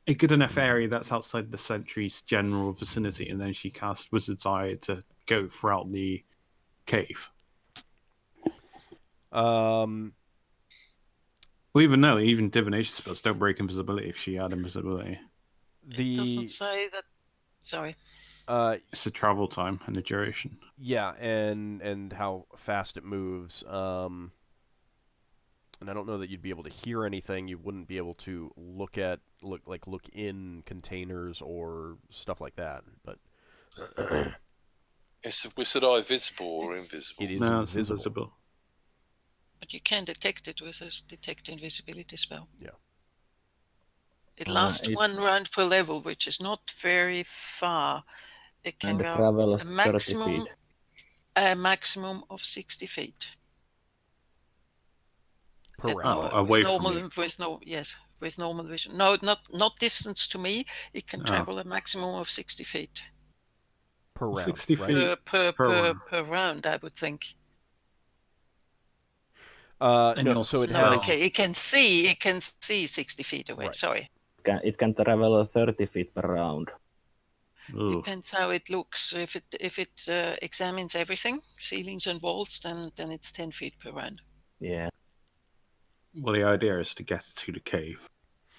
a good enough area that's outside the sentry's general vicinity, and then she casts Wizard's Eye to go throughout the cave? Um, Well, even divination spells don't break invisibility if she had invisibility. It doesn't say that. Sorry. It's the travel time and the duration. Yeah, and how fast it moves. And I don't know that you'd be able to hear anything. You wouldn't be able to look in containers or stuff like that. But Is the wizard eye visible or invisible? it is No, it's invisible. invisible. But you can detect it with a detect invisibility spell. Yeah. It lasts one round per level, which is not very far. It can And go travel a 30 maximum, feet. a maximum of 60 feet. Per At round. no- away with from normal, you. with normal vision. No, not distance to me. It can travel a maximum of 60 feet Per round. 60 right? feet. per round, I would think. No, so it No, has... it can see 60 feet away. Right. Sorry. It can travel 30 feet per round. Ooh. Depends how it looks. If it examines everything, ceilings and walls, then it's 10 feet per round. Yeah. Well, the idea is to get to the cave.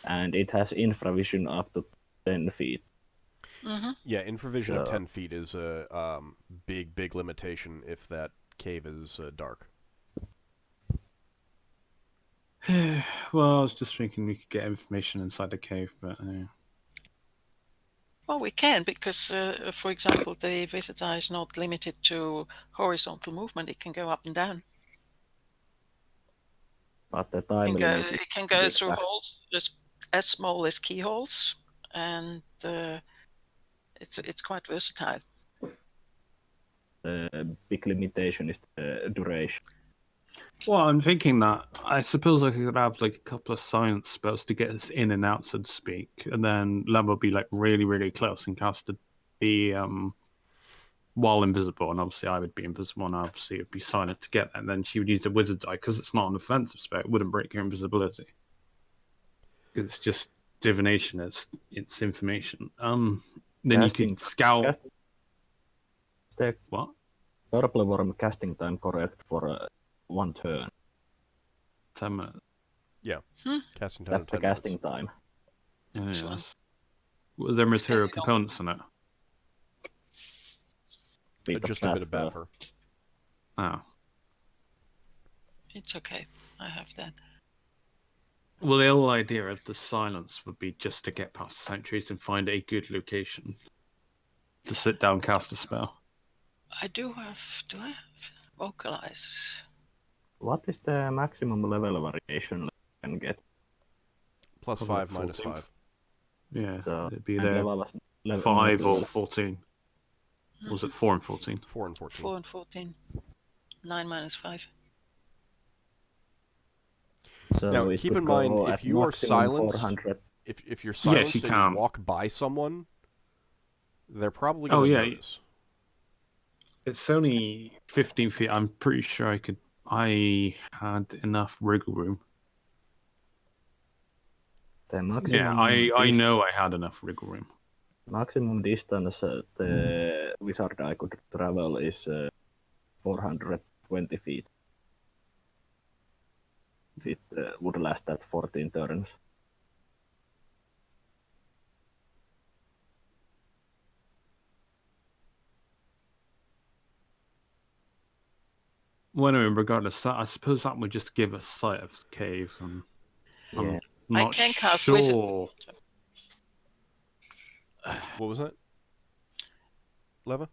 And it has infravision up to 10 feet. Mm-hmm. Yeah, infravision of 10 feet is a big limitation if that cave is dark. Well, I was just thinking we could get information inside the cave, but Well, we can because, for example, the visitor eye is not limited to horizontal movement. It can go up and down. But the time limit It can go through holes as small as keyholes, and it's quite versatile. The big limitation is the duration. well, I'm thinking that I suppose I could have like a couple of science spells to get us in and out, so to speak, and then Lem would be like really close and cast the while invisible, and obviously I would be invisible, and obviously it would be silent to get there. And then she would use a Wizard's Eye because it's not an offensive spell; it wouldn't break your invisibility because it's just divination. It's information. Then you Casting- could scout. The What? purple worm casting time correct for 1 turn. 10 minutes. Casting time That's of the 10 casting minutes. time. Yeah, So- yes. Were there It's material fairly long. components in it? Just a bit of bad fur. Oh. It's okay. I have that. Well, the whole idea of the silence would be just to get past the sanctuaries and find a good location to sit down, cast a spell. Do I have vocalize? What is the maximum level variation you can get? Plus Probably 5, minus 14. 5. Yeah, So, it'd be and there level 5 or level- 14. Or was it 4 and 14? 4 and 14. 4 and 14. 9 minus 5. So Now, it keep would in mind, go if at you are maximum silenced, 400. if you're silenced you and can. you walk by someone, they're probably Oh, going to yeah. notice. It's only 15 feet. I'm pretty sure I had enough wriggle room. The maximum Yeah, I know I had enough wriggle room. maximum distance the wizard I could travel is 420 feet. It would last at 14 turns. Well, anyway, regardless, I suppose that would just give us sight of the cave. And Yeah. I'm I not can cast sure. wizard. What was that? Leva?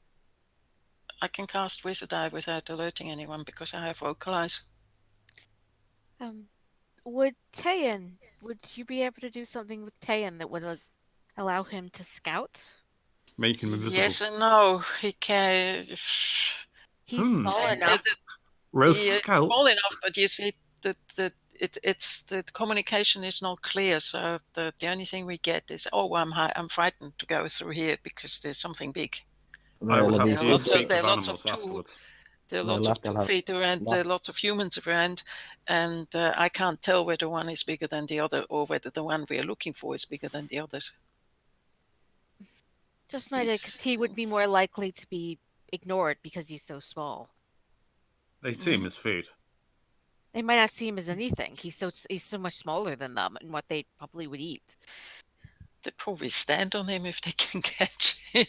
I can cast Wizard Eye without alerting anyone because I have vocalize. Would you be able to do something with Tayan that would allow him to scout? Make him invisible. Yes and no. He can. He's small enough. Roast He is scout. small enough, but you see that it's the communication is not clear. So the only thing we get is, I'm frightened to go through here because there's something big. I will have There are to lots of- speak there with are lots of animals two- afterwards. There are No, lots of Lafdul 2 have- feet around, there are lots of humans around, and I can't tell whether one is bigger than the other or whether the one we are looking for is bigger than the others. Just an idea, because he would be more likely to be ignored because he's so small. They see him as food. They might not see him as anything. He's so much smaller than them, and what they probably would eat. They probably stand on him if they can catch him.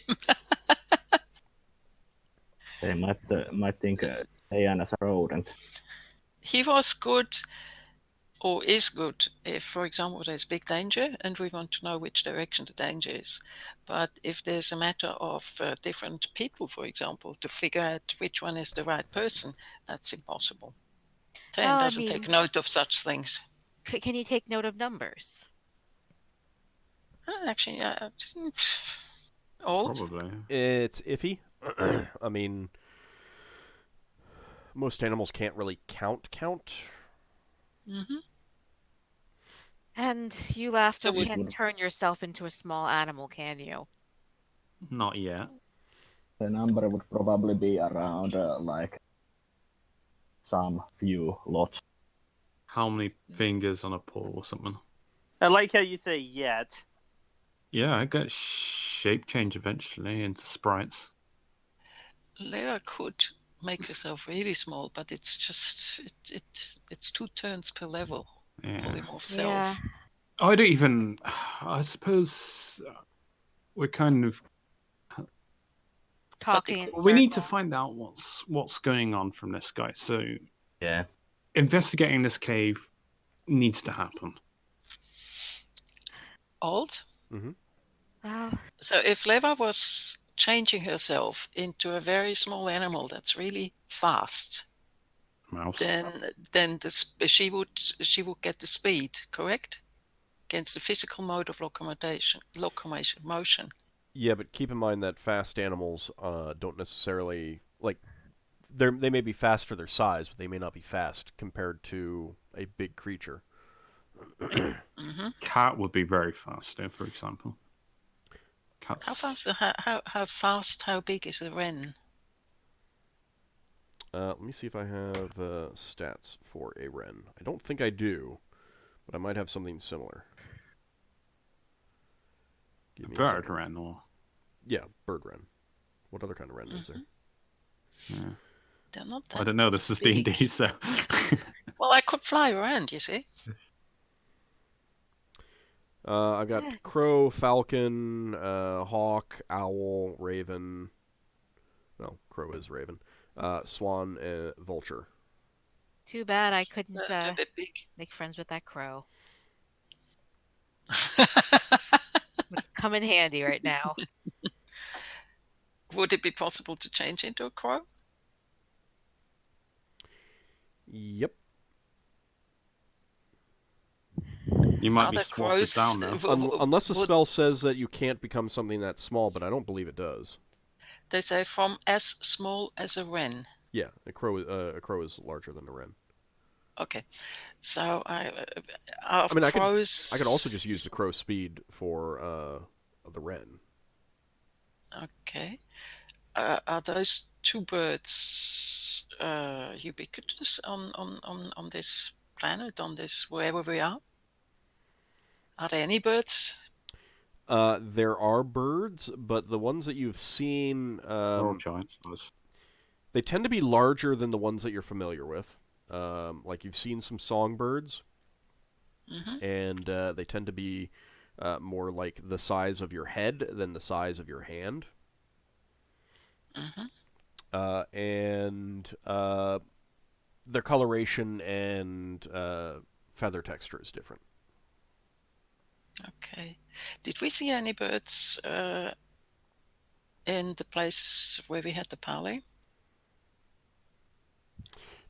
They might think Tayan as a rodent. He was good, or is good, if, for example, there's big danger and we want to know which direction the danger is. But if there's a matter of different people, for example, to figure out which one is the right person, that's impossible. Tayan doesn't take note of such things. Can you take note of numbers? Actually, old. Probably. It's iffy. I mean, most animals can't really count. Mm-hmm. And you laughed So and would- can't turn yourself into a small animal, can you? Not yet. The number would probably be around like some few lots. How many fingers on a paw or something? I like how you say yet. Yeah, I get shape change eventually into sprites. Lea could make herself really small, but it's just it's 2 turns per level. Yeah. Polymorph self. Yeah. I don't even. I suppose we're kind of. Talking in We need to circles. find out what's going on from this guy. So Yeah. investigating this cave needs to happen. Old. Well, So if Leva was changing herself into a very small animal that's really fast, Mouse. then she would get the speed, correct? Against the physical mode of locomotion. Yeah, but keep in mind that fast animals don't necessarily they may be fast for their size, but they may not be fast compared to a big creature. Mm-hmm. Cat would be very fast, for example. Cats. How fast? How big is a wren? Let me see if I have stats for a wren. I don't think I do, but I might have something similar. Give me a Bird second. wren or Yeah, bird wren. What other kind of wren is there? yeah. They're not I that don't know. This is big. D&D, so Well, I could fly around, you see. I've got Yes. crow, falcon, hawk, owl, raven. No, crow is raven. Swan, and vulture. Too bad I couldn't They're a bit big. make friends with that crow. Would come in handy right now. Would it be possible to change into a crow? Yep. you might Are be there swatted crows? down now. Unless the would- spell says that you can't become something that small, but I don't believe it does. They say from as small as a wren. Yeah, a crow is larger than a wren. Okay, so I mean, crows. I could also just use the crow speed for the wren. Okay, are those two birds ubiquitous on this planet, on this wherever we are? Are there any birds? There are birds, but the ones that you've seen, They're all giant size. they tend to be larger than the ones that you're familiar with. Like you've seen some songbirds, and they tend to be more like the size of your head than the size of your hand. And their coloration and feather texture is different. Okay. Did we see any birds in the place where we had the parley?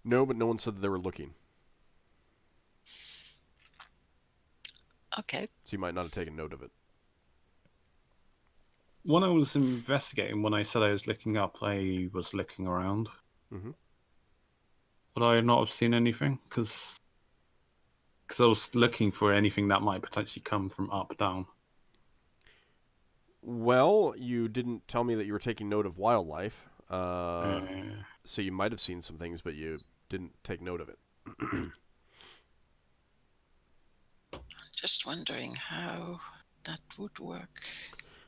No, but no one said that they were looking, Okay. so you might not have taken note of it. When I was investigating, when I said I was looking up, I was looking around. Mhm. Would I not have seen anything? Because I was looking for anything that might potentially come from up, down. Well, you didn't tell me that you were taking note of wildlife, so you might have seen some things, but you didn't take note of it. Just wondering how that would work.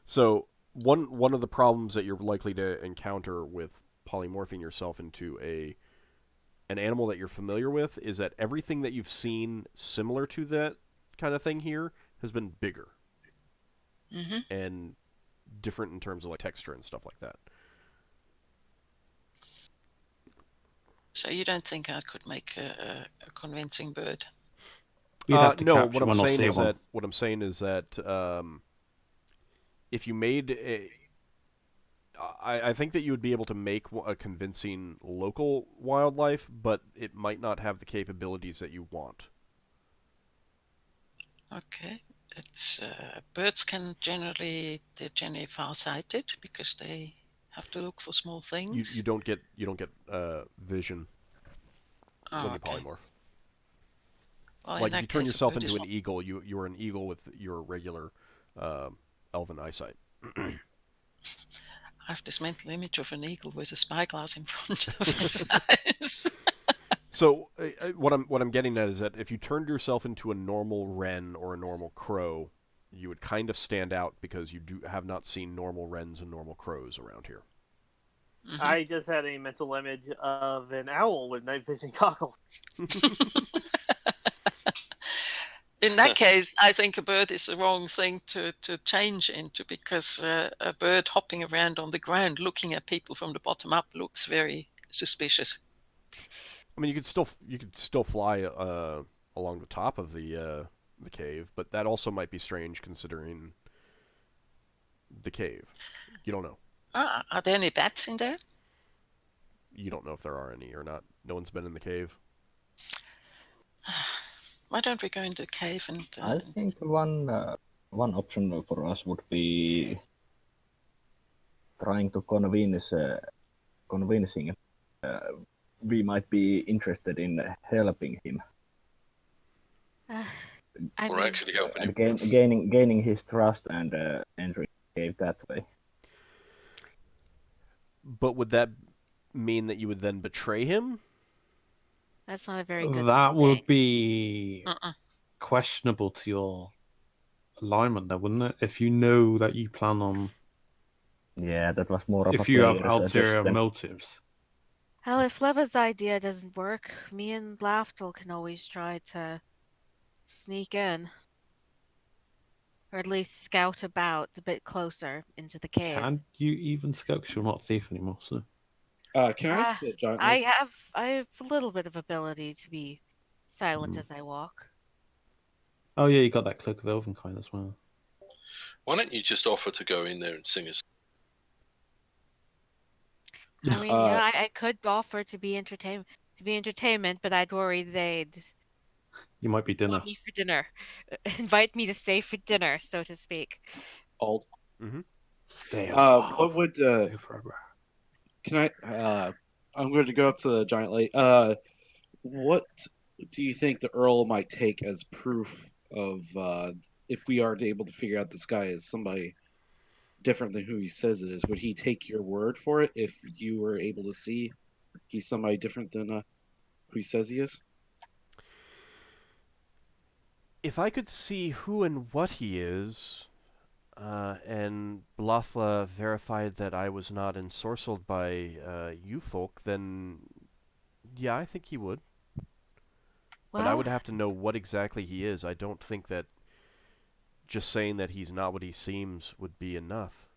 So one of the problems that you're likely to encounter with polymorphing yourself into an animal that you're familiar with is that everything that you've seen similar to that kind of thing here has been bigger and different in terms of like texture and stuff like that. So you don't think I could make a convincing bird? You'd have to No, capture what I'm one or saying see is one. that if you made I think that you would be able to make a convincing local wildlife, but it might not have the capabilities that you want. Okay. It's birds they're generally far-sighted because they have to look for small things. You don't get vision when you okay. polymorph. Well, in Like if that you turn case, a yourself bird into is an eagle, you are an eagle with your regular elven eyesight. I have this mental image of an eagle with a spyglass in front of his eyes. So what I'm getting at is that if you turned yourself into a normal wren or a normal crow, you would kind of stand out because you have not seen normal wrens and normal crows around here. I just had a mental image of an owl with night vision goggles. In that case, I think a bird is the wrong thing to change into because a bird hopping around on the ground looking at people from the bottom up looks very suspicious. I mean, you could still fly along the top of the cave, but that also might be strange considering the cave. You don't know. Are there any bats in there? You don't know if there are any or not. No one's been in the cave. Why don't we go into the cave and... I think one option for us would be trying to convincing we might be interested in helping him. Or actually helping him. And gaining his trust and entering the cave that way. But would that mean that you would then betray him? That's not a very good That would thing. be questionable to your alignment there, wouldn't it? If you know that you plan on... Yeah, that was more of a If you have player ulterior suggestion. motives. Well, if Leva's idea doesn't work, me and Lafdul can always try to sneak in. Or at least scout about a bit closer into the cave. Can you even scout? 'Cause you're not a thief anymore, so... Can I ask the giant I race? have a little bit of ability to be silent as I walk. Oh yeah, you got that cloak of elven kind as well. Why don't you just offer to go in there and sing us? I mean, yeah, I could offer to be entertainment, but I'd worry they'd You might be dinner. want me for dinner, invite me to stay for dinner, so to speak. Old. Stay What would Stay forever. can I? I'm going to go up to the giant lady. What do you think the Earl might take as proof of if we are able to figure out this guy is somebody different than who he says it is? Would he take your word for it if you were able to see he's somebody different than who he says he is? If I could see who and what he is, and Blathla verified that I was not ensorcelled by you folk, then yeah, I think he would. Well, But I would have to know what exactly he is. I don't think that just saying that he's not what he seems would be enough.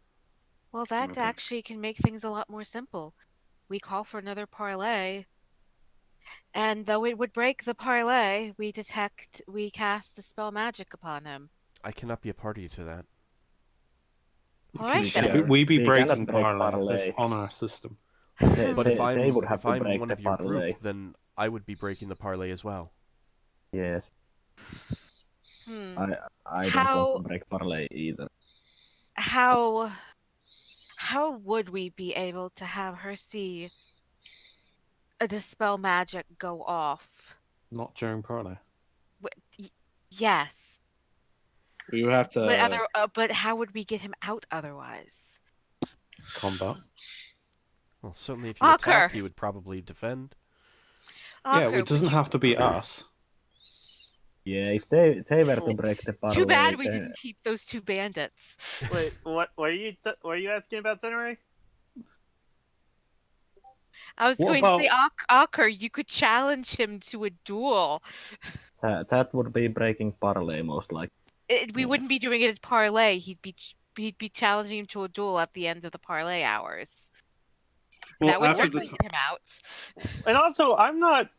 well, that Okay. actually can make things a lot more simple. We call for another parlay, and though it would break the parlay, we cast a spell magic upon him. I cannot be a party to that. All right, Yeah. then. We be We breaking cannot break parlay parlay. on our system. But if They would have if to I'm break one the of your parlay. group, then I would be breaking the parlay as well. Yes, Hmm. I don't How- want to break parlay either. How would we be able to have her see a dispel magic go off? Not during parlay. Yes, We would have to. but how would we get him out otherwise? Combat. Well, certainly if you Ockar. attacked, he would probably defend. Yeah, Ockar, it doesn't have to be us. Yeah, if they were to break the parlay, Too bad we then- didn't keep those two bandits. Wait, what were you asking about, Sinrae? I was What going to say, about- Ockar, you could challenge him to a duel. That would be breaking parlay most likely. We wouldn't be doing it as parlay. He'd be challenging him to a duel at the end of the parlay hours. Well, that would after the certainly get him out. And also, I'm not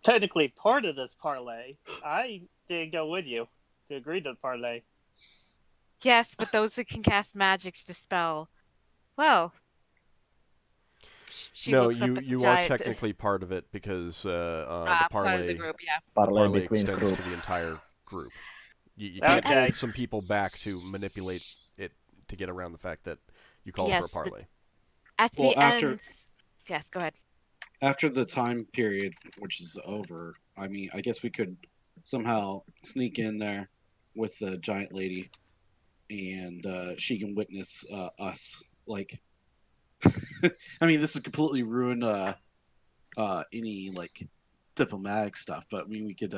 technically part of this parlay. I didn't go with you to agree to the parlay. Yes, but those who can cast magic to dispel. Well, she No, looks up at the you are giant- technically part of it because the part of the parlay group. Yeah. parlay between extends groups. to the entire group. You Okay. can't hold some people back to manipulate it to get around the fact that you called Yes, for a but- parlay. At Well, the after- end. Yes, go ahead. After the time period, which is over, I mean, I guess we could somehow sneak in there with the giant lady, and she can witness us. Like, I mean, this would completely ruin any like diplomatic stuff. But I mean, we could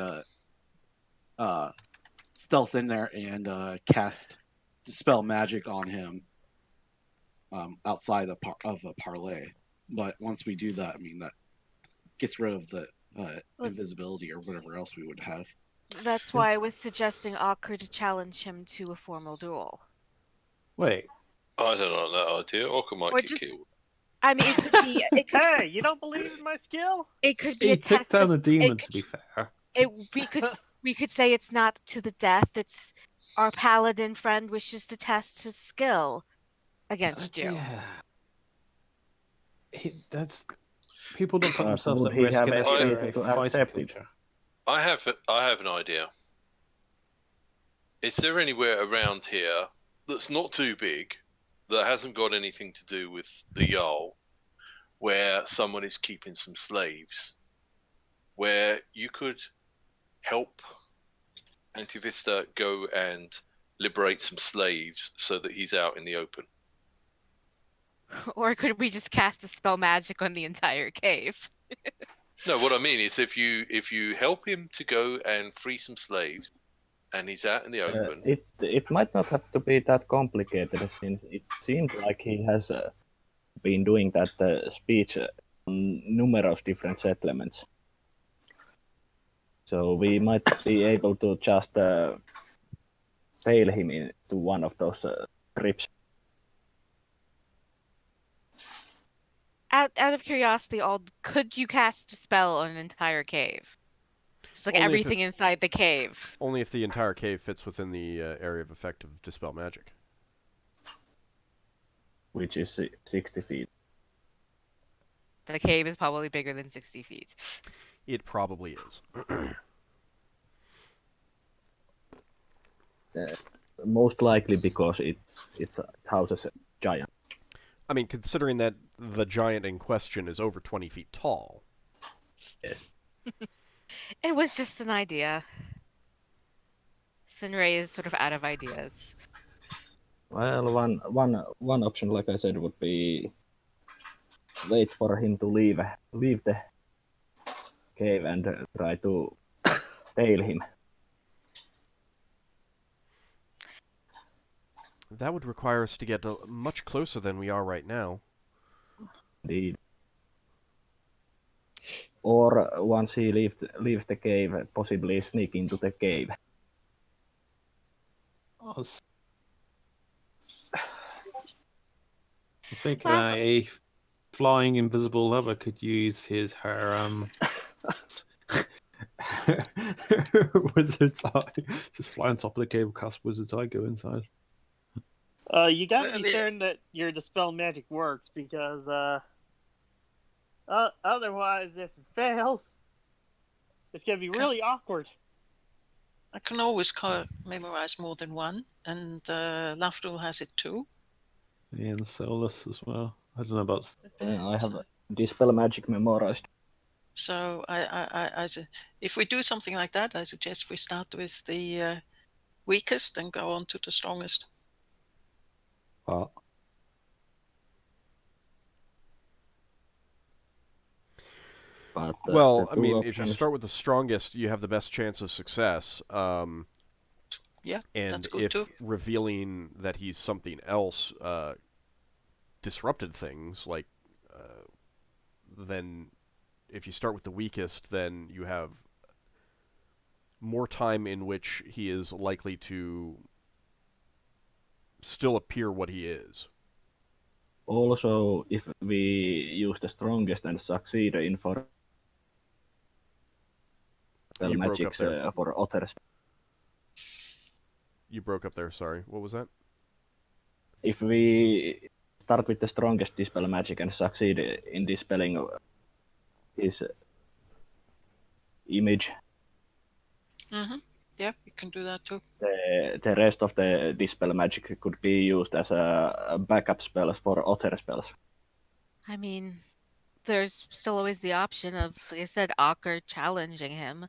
stealth in there and cast dispel magic on him outside of a parlay. But once we do that, I mean, that gets rid of the invisibility or whatever else we would have. That's why I was suggesting Ockar to challenge him to a formal duel. Wait, I don't like that idea. Ockar might Or get just- killed. I mean, it could be. Hey, you don't believe in my skill? It could be he a took test down of a demon, it- to be fair. we could say it's not to the death. It's our paladin friend wishes to test his skill against you. Yeah. That's... People don't put But themselves would at he risk have unless any they're reason a to fighting accept it? creature. I have an idea. Is there anywhere around here that's not too big, that hasn't got anything to do with the Jarl, where someone is keeping some slaves, where you could help Antivista go and liberate some slaves so that he's out in the open? Or could we just cast a spell magic on the entire cave? No, what I mean is if you help him to go and free some slaves, and he's out in the open. It might not have to be that complicated, since it seems like he has been doing that speech on numerous different settlements. So we might be able to just tail him into one of those trips. Out of curiosity, could you cast a spell on an entire cave? Just like Only if everything inside the cave. Only if the entire cave fits within the area of effect of Dispel Magic. Which is 60 feet. The cave is probably bigger than 60 feet. It probably is. Most likely because it houses a giant. I mean, considering that the giant in question is over 20 feet tall. Yes. It was just an idea. Sinrae is sort of out of ideas. Well, one option, like I said, would be wait for him to leave the cave and try to tail him. That would require us to get much closer than we are right now. Indeed. Or once he leaves the cave, possibly sneak into the cave. I was thinking that a flying invisible lover could use her wizard's eye. Just fly on top of the cave, cast wizard's eye, go inside. You gotta be certain that your dispel magic works, because otherwise, if it fails, it's gonna be really awkward. I can always memorize more than one, and Lafdul has it too. Yeah, and Solas as well. I don't know about. I have dispel magic memorized. So if we do something like that, I suggest we start with the weakest and go on to the strongest. But well, I mean, if you start with the strongest, you have the best chance of success. Yeah, and that's good if too. Revealing that he's something else disrupted things, like then if you start with the weakest, then you have more time in which he is likely to still appear what he is. Also, if we use the strongest and succeed in spell magics for others. You broke up there, sorry. What was that? If we start with the strongest dispel magic and succeed in dispelling his image. Mm-hmm. Yeah, you can do that too. The rest of the dispel magic could be used as a backup spells for other spells. I mean, there's still always the option of, like I said, Ockar challenging him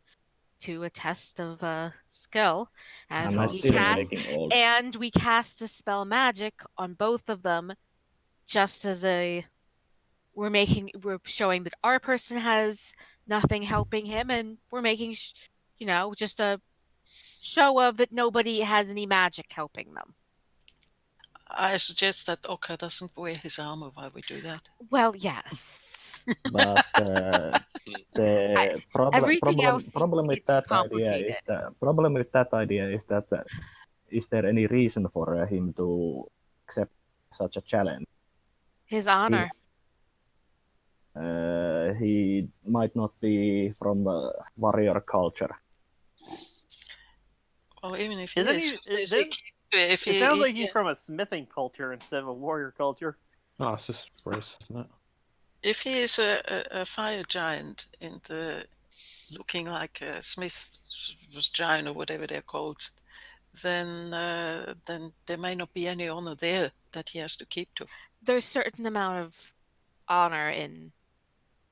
to a test of skill, and we cast a spell magic on both of them, just as we're showing that our person has nothing helping him, and we're making just a show of that nobody has any magic helping them. I suggest that Ockar doesn't wear his armor while we do that. Well, yes. But the problem with that idea is that is there any reason for him to accept such a challenge? His honor. He might not be from the warrior culture. Well, even if it sounds like he's from a smithing culture instead of a warrior culture. Oh, it's just race, isn't it? If he is a fire giant looking like a smith's giant or whatever they're called, then there may not be any honor there that he has to keep to. There's a certain amount of honor in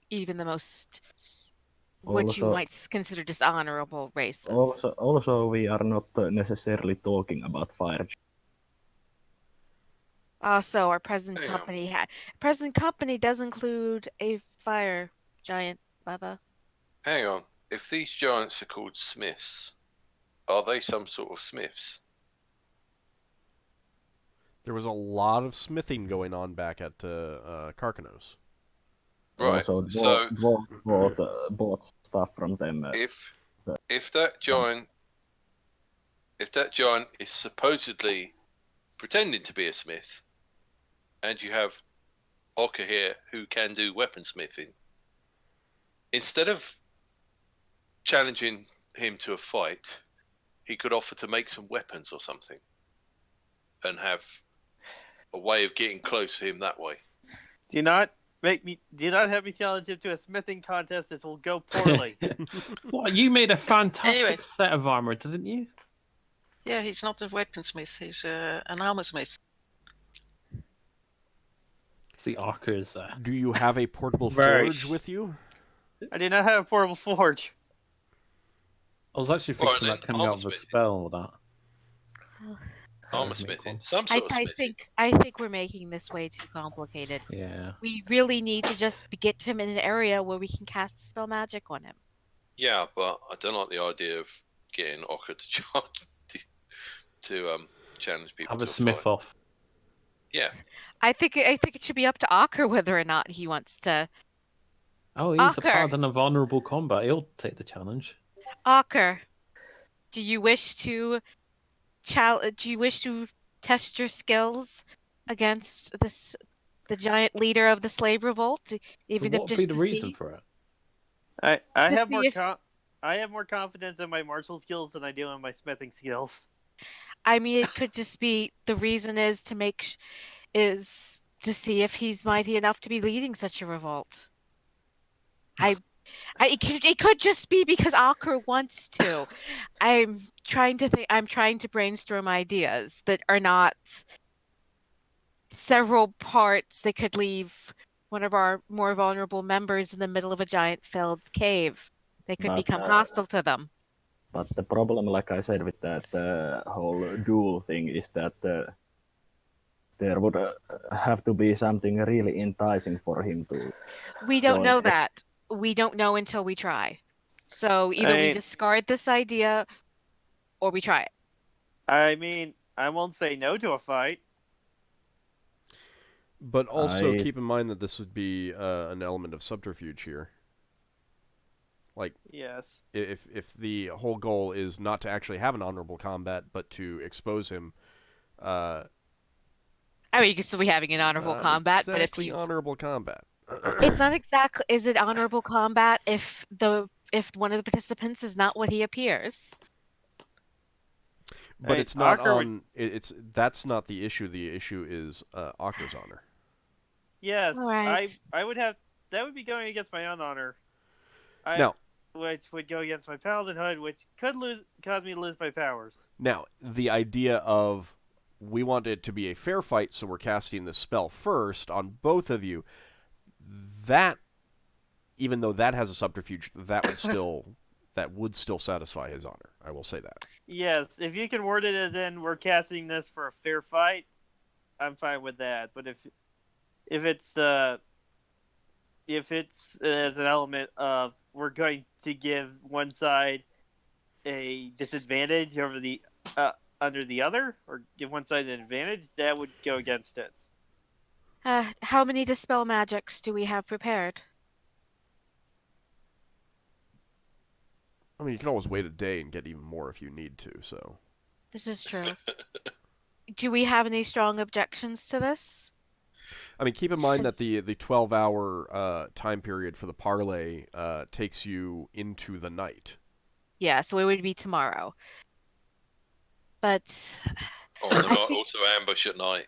even the most what you might consider dishonorable races. Also, we are not necessarily talking about fire. Also, our present company does include a fire giant, Leva. Hang on. If these giants are called smiths, Are they some sort of smiths? There was a lot of smithing going on back at Karkanos. Right. Also, So bought stuff from them. if that giant is supposedly pretending to be a smith, and you have Ockar here who can do weaponsmithing, instead of challenging him to a fight, he could offer to make some weapons or something, and have a way of getting close to him that way. Do not have me challenge him to a smithing contest. It will go poorly. What? You made a fantastic Anyway. set of armor, didn't you? Yeah, he's not a weaponsmith. He's an armor smith. See, Ockar's Do you have a portable Right. forge with you? I do not have a portable forge. I was actually Well, thinking then, about coming up with a armor-smithing. spell with that. Armor smithing, some sort of smithing. I think we're making this way too complicated. Yeah. We really need to just get him in an area where we can cast spell magic on him. Yeah, but I don't like the idea of getting Ockar to challenge people Have a to smith fight. off. Yeah. I think it should be up to Ockar whether or not he wants to. Oh, he's a Ockar. paladin of honorable combat. He'll take the challenge. Ockar, do you wish to test your skills against the giant leader of the slave revolt? Even But if what would just be the to reason see? for it? I To have see more if- I have more confidence in my martial skills than I do in my smithing skills. I mean, it could just be the reason is is to see if he's mighty enough to be leading such a revolt. It could just be because Ockar wants to. I'm trying to brainstorm ideas that are not several parts that could leave one of our more vulnerable members in the middle of a giant filled cave. They could But, become hostile to them. But the problem, like I said, with that whole duel thing is that there would have to be something really enticing for him to. We don't join know it. that. We don't know until we try. So either we I- discard this idea or we try it. I mean, I won't say no to a fight. But also I- keep in mind that this would be an element of subterfuge here. Like, Yes. if the whole goal is not to actually have an honorable combat, but to expose him. I mean, you could still be having an honorable combat, but if exactly he's honorable combat. it's not exactly. Is it honorable combat if one of the participants is not what he appears? But Hey, it's not Ockar would- on. That's not the issue. The issue is Ockar's honor. Yes. Alright. I would have. That would be going against my own honor. Now- Which would go against my paladinhood, which could cause me to lose my powers. Now, the idea of we want it to be a fair fight, so we're casting the spell first on both of you. That, even though that has a subterfuge, that would still satisfy his honor. I will say that. Yes, if you can word it as in we're casting this for a fair fight, I'm fine with that. But if it's as an element of we're going to give one side a disadvantage over the under the other, or give one side an advantage, that would go against it. How many dispel magics do we have prepared? I mean, you can always wait a day and get even more if you need to. So. This is true. Do we have any strong objections to this? I mean, keep in mind that the 12-hour time period for the parlay takes you into the night. Yeah, so it would be tomorrow. But Oh, there I might think- also ambush at night.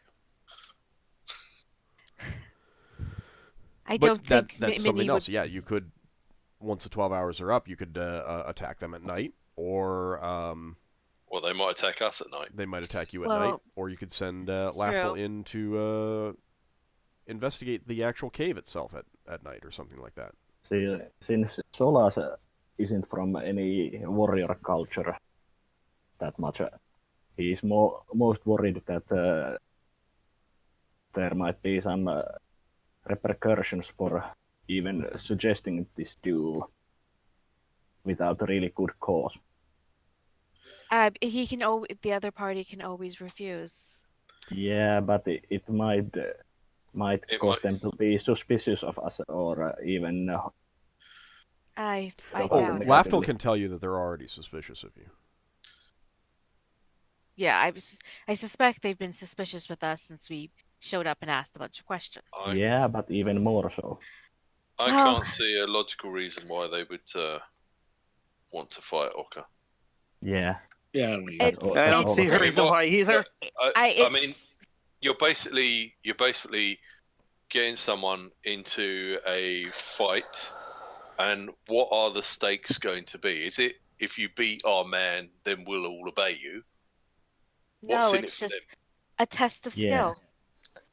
I But don't think that's Minnie something would. else. Yeah, you could, once the 12 hours are up, you could attack them at night, or Well, they might attack us at night. they might attack you at Well, night, or you could send it's Lafdul true. in to investigate the actual cave itself at night, or something like that. See, since Solas isn't from any warrior culture that much, he's most worried that there might be some repercussions for even suggesting this duel without a really good cause. He can. The other party can always refuse. Yeah, but it might cause might- them to be suspicious of us, or even I Oh, Oh, doubt it. Lafdul can tell you that they're already suspicious of you. Yeah, I suspect they've been suspicious with us since we showed up and asked a bunch of questions. yeah, but even more so. I Well- can't see a logical reason why they would want to fight Ockar. Yeah. Yeah, I don't It's- either. I don't see a I mean, reason what- why either. I mean, you're basically getting someone into a fight, and what are the stakes going to be? Is it if you beat our man, then we'll all obey you? What's no, in it it's for just them? a test of Yeah. skill.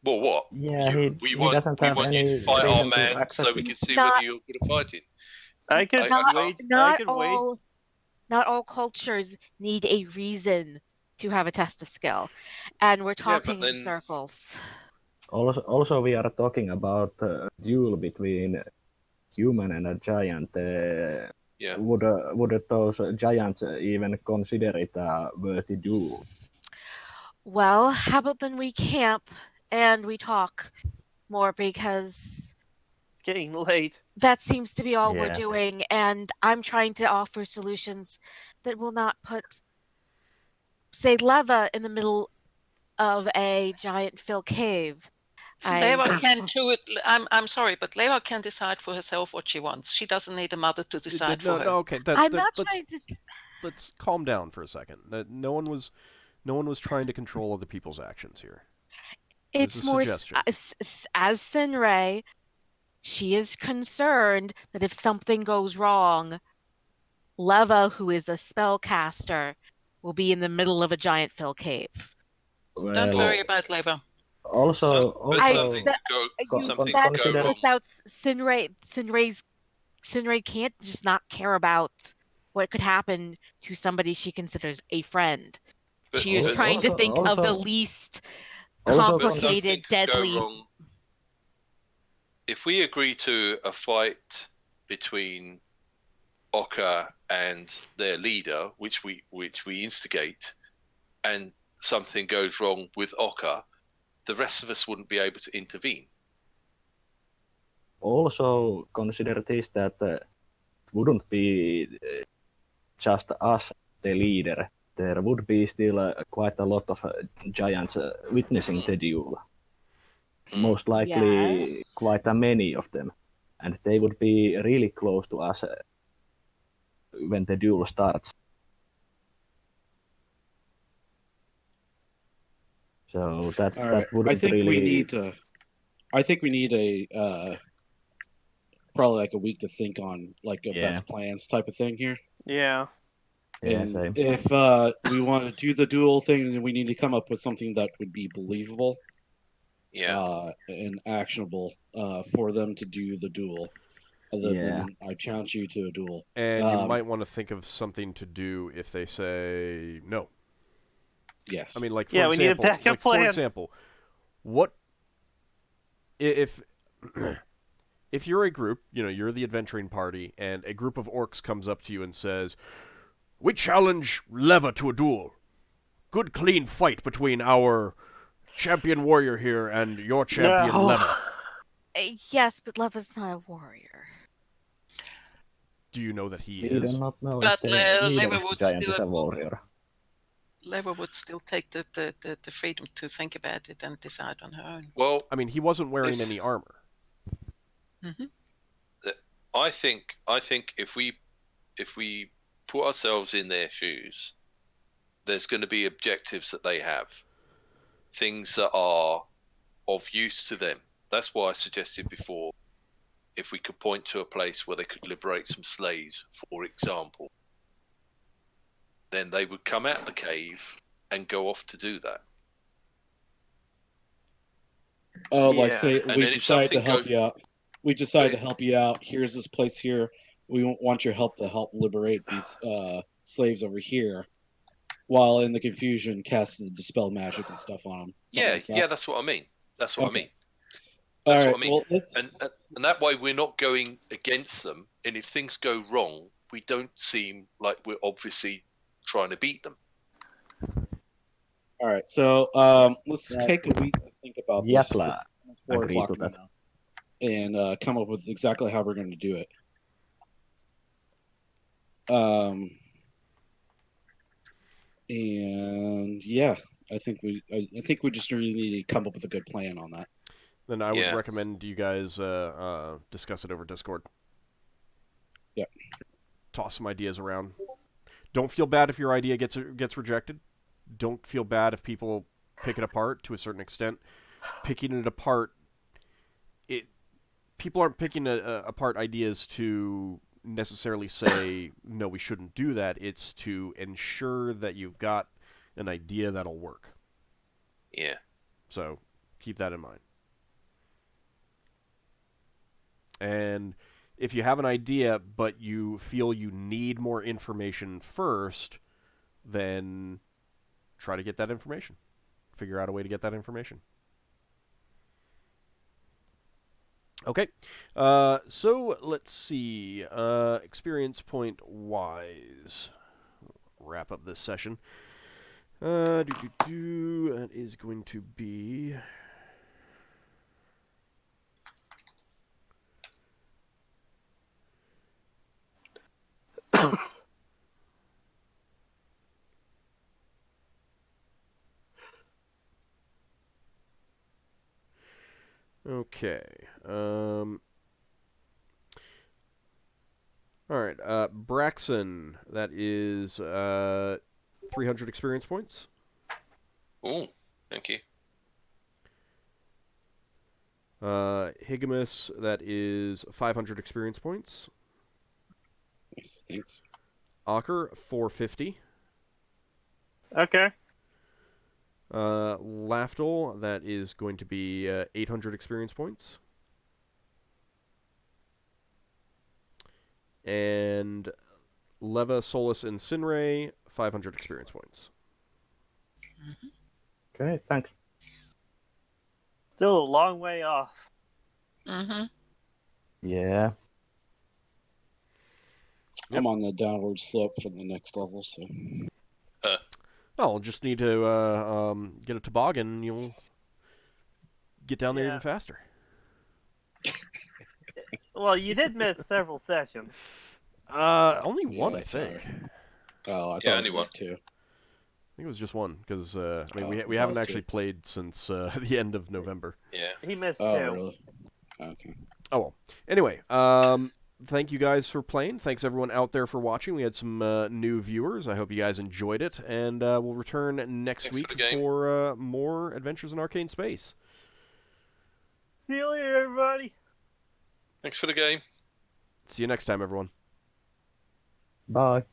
Well, what? Yeah, we he want doesn't we have want you any to fight our reason to man access so we it. can see Not- whether you're good at fighting. I could Not, wait. I not could wait. all, not all cultures need a reason to have a test of skill, and we're Yeah, but talking in then- circles. Also, we are talking about a duel between human and a giant. Yeah. Would those giants even consider it a worthy duel? Well, how about then we camp and we talk more, because It's getting late. that seems to be all we're Yeah. doing, and I'm trying to offer solutions that will not put, say, Leva in the middle of a giant fill cave. Leva can do it. I'm sorry, but Leva can decide for herself what she wants. She doesn't need a mother to decide for her. No, okay. I'm not trying to. Let's calm down for a second. No one was trying to control other people's actions here. It's a more suggestion. as Sinrae, she is concerned that if something goes wrong, Leva, who is a spellcaster, will be in the middle of a giant fill cave. Don't worry about Leva. Also, But I- something that- could go, You- something that could go wrong. puts out Sinrae can't just not care about what could happen to somebody she considers a friend. But- She is but trying to also- think of the also- least also But something complicated, could go deadly. wrong. If we agree to a fight between Ockar and their leader, which we instigate, and something goes wrong with Ockar, the rest of us wouldn't be able to intervene. also consider this that it wouldn't be just us, the leader. There would be still quite a lot of giants witnessing the duel. Most likely, Yes. quite a many of them, and they would be really close to us when the duel starts. So that All right. that wouldn't I think really. we need to. I think we need a probably like a week to think on like a Yeah. best plans type of thing here. Yeah. Yeah, And same. if we want to do the duel thing, then we need to come up with something that would be believable Yeah. and actionable for them to do the duel. Other Yeah. than I challenge you to a duel. And you Um, might want to think of something to do if they say no. Yes. I mean, like for Yeah, we need a example, backup For plan. example, what if if you're a group, you're the adventuring party, and a group of orcs comes up to you and says, "We challenge Leva to a duel. Good, clean fight between our champion warrior here and your champion No. Leva." Yes, but Leva's not a warrior. Do you know that he We is? do not know But if the leader Leva of the would giant still is a warrior. Leva would still take the freedom to think about it and decide on her own. Well, I mean, he wasn't wearing It's- any armor. I think if we put ourselves in their shoes, there's going to be objectives that they have, things that are of use to them. That's why I suggested before, if we could point to a place where they could liberate some slaves, for example, then they would come out of the cave and go off to do that. Oh, like Yeah. say And we then if decide to something help goes- you out. We decide to Say- help you out. Here's this place here. We want your help to help liberate these slaves over here, while in the confusion cast the dispel magic and stuff on them. Yeah, that's what I mean. That's what Okay. I mean. All That's right. what I mean. Well, let's. And that way we're not going against them. And if things go wrong, we don't seem like we're obviously trying to beat them. All right, so let's take a week to think about this. Yatla. It's 4 Agree o'clock to that. now, and come up with exactly how we're going to do it. And yeah, I think we just really need to come up with a good plan on that. Then I would Yeah. recommend you guys discuss it over Discord. Yep. Toss some ideas around. Don't feel bad if your idea gets rejected. Don't feel bad if people pick it apart to a certain extent. Picking it apart, people aren't picking apart ideas to necessarily say, no, we shouldn't do that. It's to ensure that you've got an idea that'll work. Yeah. So keep that in mind. And if you have an idea, but you feel you need more information first, then try to get that information. Figure out a way to get that information. Okay, so let's see. Experience point wise, wrap up this session. That is going to be. Okay. All right. Braxon, that is 300 experience points. Oh, thank you. Higgimus, that is 500 experience points. Nice, thanks. Ockar, 450. Okay. Lafdul, that is going to be 800 experience points. And Leva, Solas, and Sinrae, 500 experience points. Okay, thanks. Still a long way off. Mm-hmm. Yeah. Yep. I'm on the downward slope for the next level, so. Oh, we'll just need to get a toboggan, and you'll get down there Yeah. even faster. Well, you did miss several sessions. Only one, Yeah, I think. sorry. Oh, I Yeah, thought only it one. was two. I think it was just one, because I mean, Oh, we I thought haven't it was actually two. played since the end of November. Yeah. He missed Oh, two. really? Okay. Oh well. Anyway, thank you guys for playing. Thanks everyone out there for watching. We had some new viewers. I hope you guys enjoyed it, and we'll return next Thanks week for the game. for more Adventures in Arcane Space. See you later, everybody. Thanks for the game. See you next time, everyone. Bye.